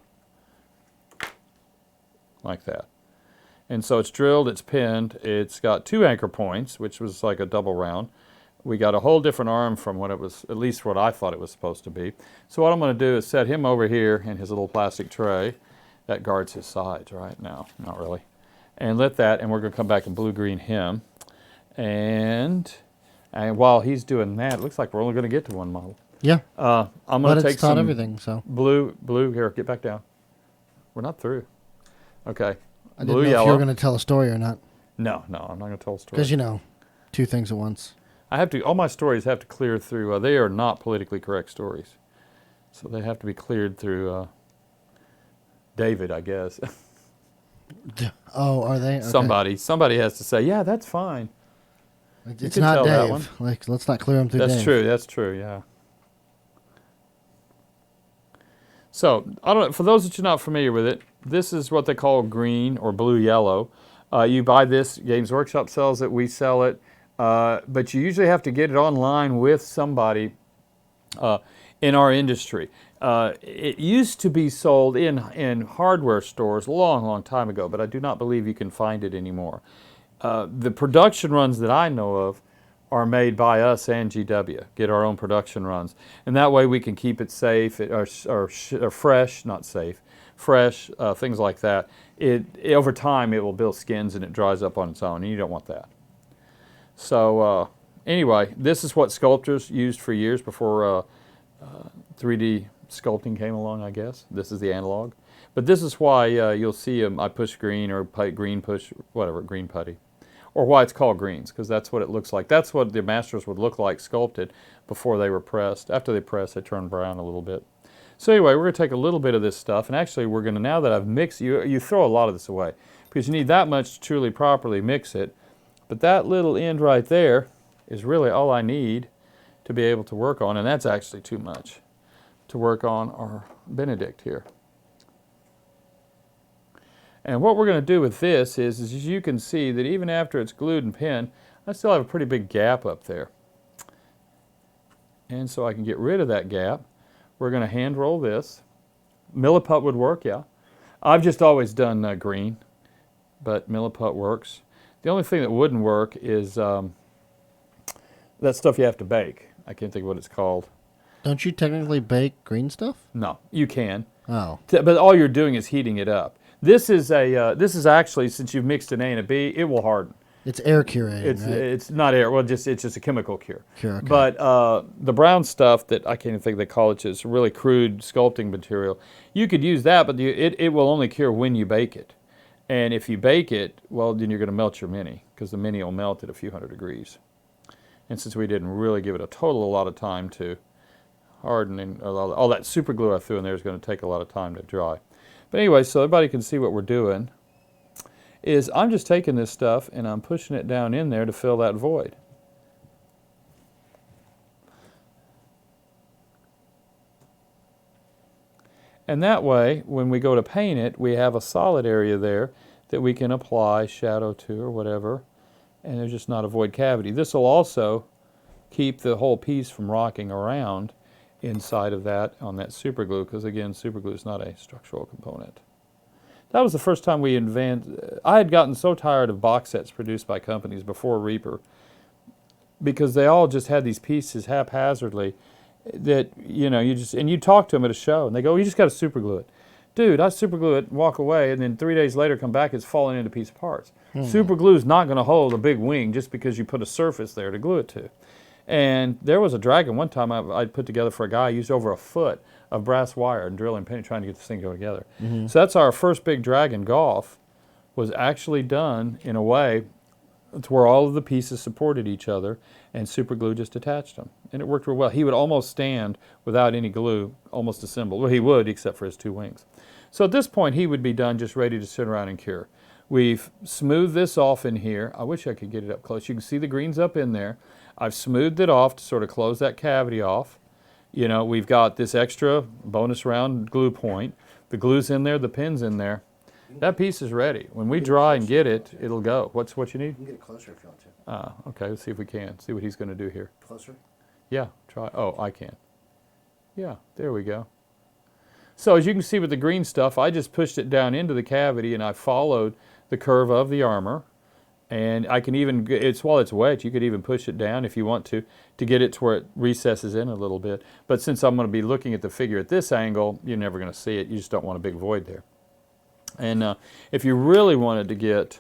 Like that. And so it's drilled, it's pinned, it's got 2 anchor points, which was like a double round. We got a whole different arm from what it was, at least what I thought it was supposed to be. So what I'm going to do is set him over here in his little plastic tray. That guards his sides right now, not really. And let that, and we're going to come back and blue-green him. And while he's doing that, it looks like we're only going to get to one model. Yeah. I'm going to take some everything, so. blue, here, get back down. We're not through. Okay. I didn't know if you were going to tell a story or not. No, I'm not going to tell a story. Because, you know, 2 things at once. I have to, all my stories have to clear through, they are not politically correct stories. So they have to be cleared through David, I guess. Oh, are they? Okay. Somebody has to say, yeah, that's fine. It's not Dave. Like, let's not clear him through Dave. That's true, yeah. So, I don't know, for those that are not familiar with it, this is what they call green or blue-yellow. You buy this, Games Workshop sells it, we sell it, but you usually have to get it online with somebody in our industry. It used to be sold in hardware stores a long time ago, but I do not believe you can find it anymore. The production runs that I know of are made by us and GW, get our own production runs. And that way we can keep it safe, or fresh, not safe, fresh, things like that. Over time it will build skins and it dries up on its own, and you don't want that. So anyway, this is what sculptors used for years before 3D sculpting came along, I guess. This is the analog. But this is why you'll see I push green, or green push, whatever, green putty. or why it's called greens, because that's what it looks like. That's what the masters would look like sculpted before they were pressed. After they press, they turn brown a little bit. So anyway, we're going to take a little bit of this stuff, and actually we're going to, now that I've mixed, you throw a lot of this away, because you need that much to truly properly mix it. But that little end right there is really all I need to be able to work on, and that's actually too much to work on our Benedict here. And what we're going to do with this is as you can see that even after it's glued and pinned, I still have a pretty big gap up there. And so I can get rid of that gap. We're going to hand roll this. Milliput would work, yeah. I've just always done green, but Milliput works. The only thing that wouldn't work is that stuff you have to bake. I can't think of what it's called. Don't you technically bake green stuff? No, you can. Oh. But all you're doing is heating it up. This is actually, since you've mixed an A and a B, it will harden. It's air curated, right? It's not air. Well, it's just a chemical cure. Okay. But the brown stuff that I can't even think they call it, it's really crude sculpting material. You could use that, but it will only cure when you bake it. And if you bake it, well, then you're going to melt your mini, because the mini will melt at a few hundred degrees. And since we didn't really give it a lot of time to harden, and all that super glue I threw in there is going to take a lot of time to dry. But anyway, so everybody can see what we're doing, is I'm just taking this stuff and I'm pushing it down in there to fill that void. And that way, when we go to paint it, we have a solid area there that we can apply shadow to or whatever, and there's just not a void cavity. This will also keep the whole piece from rocking around inside of that on that super glue, because again, super glue is not a structural component. That was the first time we invented. I had gotten so tired of box sets produced by companies before Reaper, because they all just had these pieces haphazardly that, you know, you talk to them at a show and they go, "You just got to super glue it." Dude, I super glue it and walk away, and then 3 days later come back, it's falling into piece of parts. Super glue is not going to hold a big wing just because you put a surface there to glue it to. And there was a dragon one time I put together for a guy. I used over a foot of brass wire and drilling penny trying to get this thing to go together. So that's our first big dragon golf, was actually done in a way to where all of the pieces supported each other and super glue just attached them. And it worked real well. He would almost stand without any glue, almost assembled. Well, he would, except for his two wings. So at this point, he would be done, just ready to sit around and cure. We've smoothed this off in here. I wish I could get it up close. You can see the greens up in there. I've smoothed it off to sort of close that cavity off. You know, we've got this extra bonus round glue point. The glue's in there, the pin's in there. That piece is ready. When we dry and get it, it'll go. What's what you need? You can get it closer if you want to. Okay, let's see if we can. See what he's going to do here. Closer? Yeah, try. Oh, I can. Yeah, there we go. So as you can see with the green stuff, I just pushed it down into the cavity and I followed the curve of the armor. And I can even, while it's wet, you could even push it down if you want to get it to where it recesses in a little bit. But since I'm going to be looking at the figure at this angle, you're never going to see it. You just don't want a big void there. And if you really wanted to get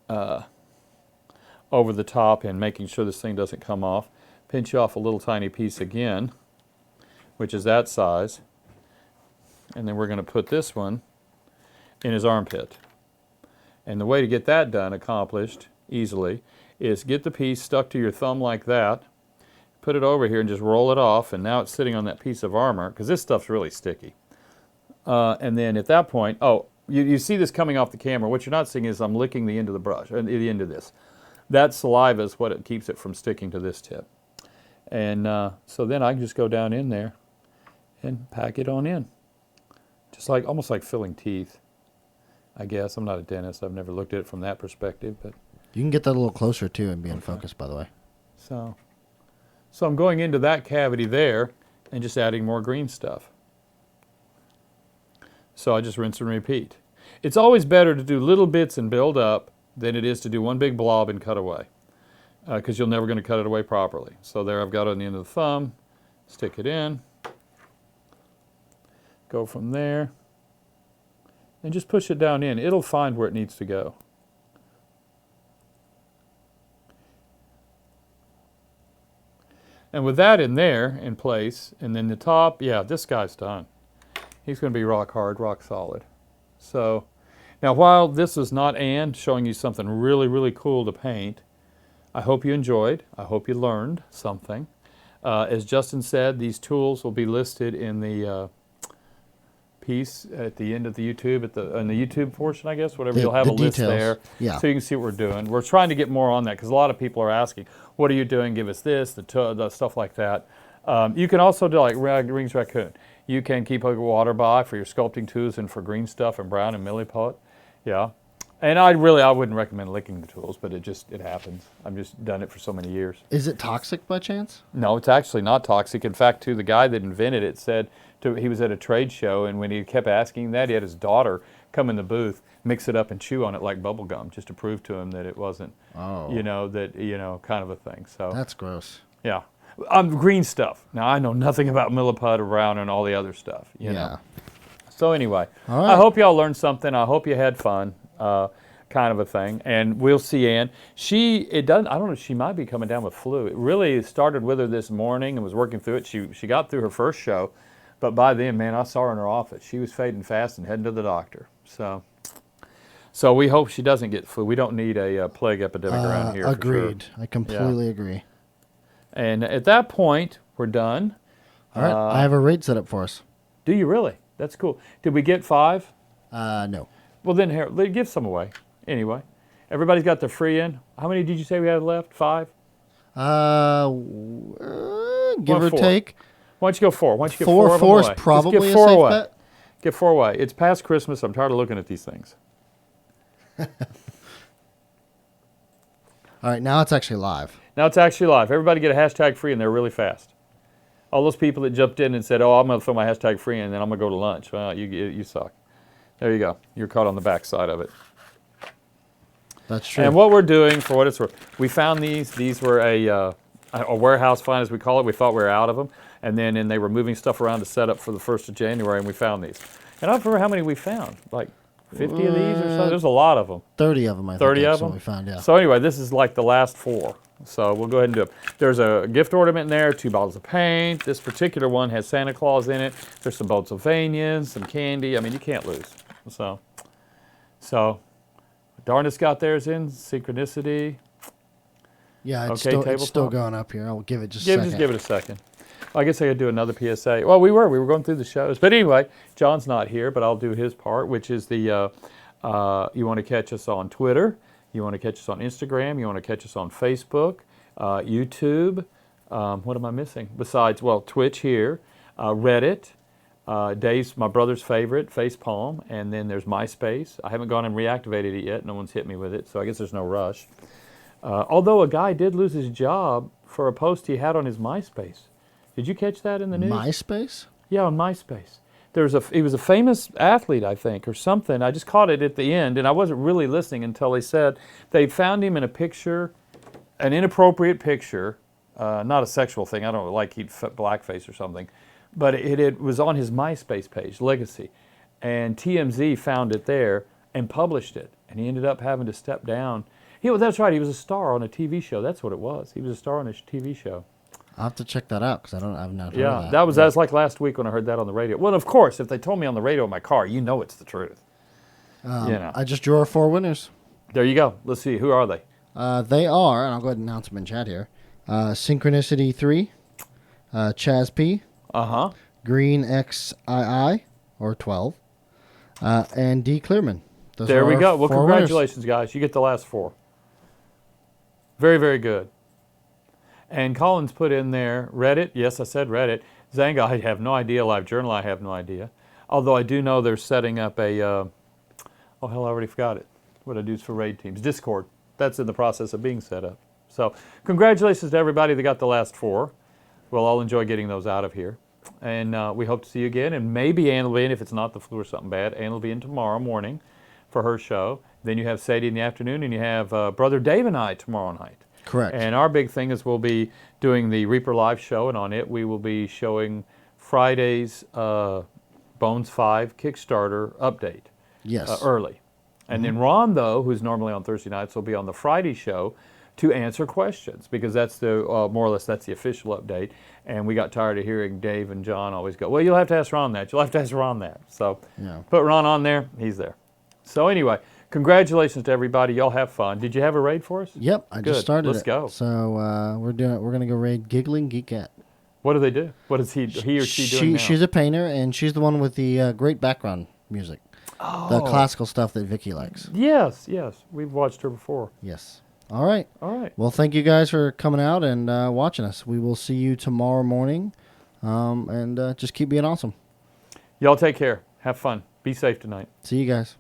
over the top and making sure this thing doesn't come off, pinch off a little tiny piece again, which is that size. And then we're going to put this one in his armpit. And the way to get that done, accomplished easily, is get the piece stuck to your thumb like that, put it over here and just roll it off, and now it's sitting on that piece of armor, because this stuff's really sticky. And then at that point, you see this coming off the camera. What you're not seeing is I'm licking the end of the brush, or the end of this. That saliva is what it keeps it from sticking to this tip. And so then I can just go down in there and pack it on in. Just like, almost like filling teeth, I guess. I'm not a dentist. I've never looked at it from that perspective. But you can get that a little closer, too, and be in focus, by the way. So I'm going into that cavity there and just adding more green stuff. So I just rinse and repeat. It's always better to do little bits and build up than it is to do one big blob and cut away, because you're never going to cut it away properly. So there I've got it on the end of the thumb, stick it in, go from there, and just push it down in. It'll find where it needs to go. And with that in there, in place, and then the top, yeah, this guy's done. He's going to be rock hard, rock solid. So, Now, while this is not Ann showing you something really, really cool to paint, I hope you enjoyed. I hope you learned something. As Justin said, these tools will be listed in the piece at the end of the YouTube, in the YouTube portion, I guess, whatever. You'll have a list there, so you can see what we're doing. We're trying to get more on that because a lot of people are asking, what are you doing? Give us this, the stuff like that. You can also do like Rings Raccoon. You can keep a water by for your sculpting tools and for green stuff and brown and milliput. Yeah. And I wouldn't recommend licking the tools, but it happens. I've just done it for so many years. Is it toxic by chance? No, it's actually not toxic. In fact, the guy that invented it said he was at a trade show, and when he kept asking that, he had his daughter come in the booth, mix it up, and chew on it like bubble gum, just to prove to him that it wasn't, kind of a thing. So that's gross. Yeah. Green stuff. Now, I know nothing about milliput or brown and all the other stuff, you know. So anyway, all right. I hope y'all learned something. I hope you had fun, kind of a thing. And we'll see Ann. I don't know, she might be coming down with flu. It really started with her this morning and was working through it. She got through her first show, but by then, man, I saw her in her office. She was fading fast and heading to the doctor. So we hope she doesn't get flu. We don't need a plague epidemic around here. Agreed. For sure. I completely agree. And at that point, we're done. All right. I have a raid set up for us. Do you really? That's cool. Did we get 5? No. Well, then here, give some away. Anyway, everybody's got their free in. How many did you say we had left? 5? Give or take. Why don't you go 4? Why don't you get 4 of them Four is away? probably Just a give 4 safe away. bet. Get 4 away. It's past Christmas. I'm tired of looking at these things. All right, now it's actually live. Now it's actually live. Everybody get a hashtag free, and they're really fast. All those people that jumped in and said, "Oh, I'm going to throw my hashtag free in, and then I'm going to go to lunch." Well, you suck. There you go. You're caught on the back side of it. That's true. And what we're doing, for what it's worth, we found these. These were a warehouse find, as we call it. We thought we were out of them, and they were moving stuff around to set up for the 1st of January, and we found these. And I don't remember how many we found, like 50 of these or so. There's a lot of them. 30 of them, I think. 30 of them? We found, yeah. So anyway, this is like the last 4. So we'll go ahead and do it. There's a gift ornament in there, 2 bottles of paint. This particular one has Santa Claus in it. There's some Botzelvanians, some candy. I mean, you can't lose. So Darnest got theirs in, Synchronicity. Yeah, it's Okay, still going up here. I'll give it just a second. Just give it a second. Well, I guess I could do another PSA. Well, we were going through the shows. But anyway, John's not here, but I'll do his part, which is you want to catch us on Twitter. You want to catch us on Instagram. You want to catch us on Facebook, YouTube. What am I missing? Besides, Twitch here, Reddit, Dave's, my brother's favorite, Facepalm, and then there's MySpace. I haven't gone and reactivated it yet. No one's hit me with it, so I guess there's no rush. Although a guy did lose his job for a post he had on his MySpace. Did you catch that in the news? MySpace? Yeah, on MySpace. He was a famous athlete, I think, or something. I just caught it at the end, and I wasn't really listening until they said they found him in a picture, an inappropriate picture, not a sexual thing. I don't know, like he'd blackface or something, but it was on his MySpace page, Legacy, and TMZ found it there and published it, and he ended up having to step down. That's right. He was a star on a TV show. That's what it was. He was a star on a TV show. I'll have to check that out because I've not heard of that. That was like last week when I heard that on the radio. Well, of course, if they told me on the radio in my car, you know it's the truth. I just drew our 4 winners. There you go. Let's see. Who are they? They are, and I'll go ahead and announce them in chat here. Synchronicity 3, chazp, Green XII, or 12, and dclearman. There we go. Well, congratulations, guys. You get the last 4. Very, very good. And Collins put in there Reddit. Yes, I said Reddit. Zanga, I have no idea. LiveJournal, I have no idea. Although I do know they're setting up a, I already forgot it. What I do is for raid teams. Discord. That's in the process of being set up. So congratulations to everybody that got the last 4. We'll all enjoy getting those out of here. And we hope to see you again. And maybe Ann will be in, if it's not the flu or something bad. Ann will be in tomorrow morning for her show. Then you have Sadie in the afternoon, and you have Brother Dave and I tomorrow night. Correct. And our big thing is we'll be doing the Reaper Live show, and on it we will be showing Friday's Bones 5 Kickstarter update. Yes. Early. And then Ron, though, who's normally on Thursday nights, will be on the Friday show to answer questions, because that's the more or less that's the official update. And we got tired of hearing Dave and John always go, well, you'll have to ask Ron that. You'll have to ask Ron that. So put Ron on there. He's there. So anyway, congratulations to everybody. Y'all have fun. Did you have a raid for us? Yep, I Good. just started Let's it. go. So we're gonna go raid Giggling Geekette. What do they do? What is he or she doing now? She's a painter, and she's the one with the great background music. Oh. The classical stuff that Vicky likes. Yes. We've watched her before. Yes. All right. All right. Well, thank you guys for coming out and watching us. We will see you tomorrow morning, and just keep being awesome. Y'all take care. Have fun. Be safe tonight. See you guys.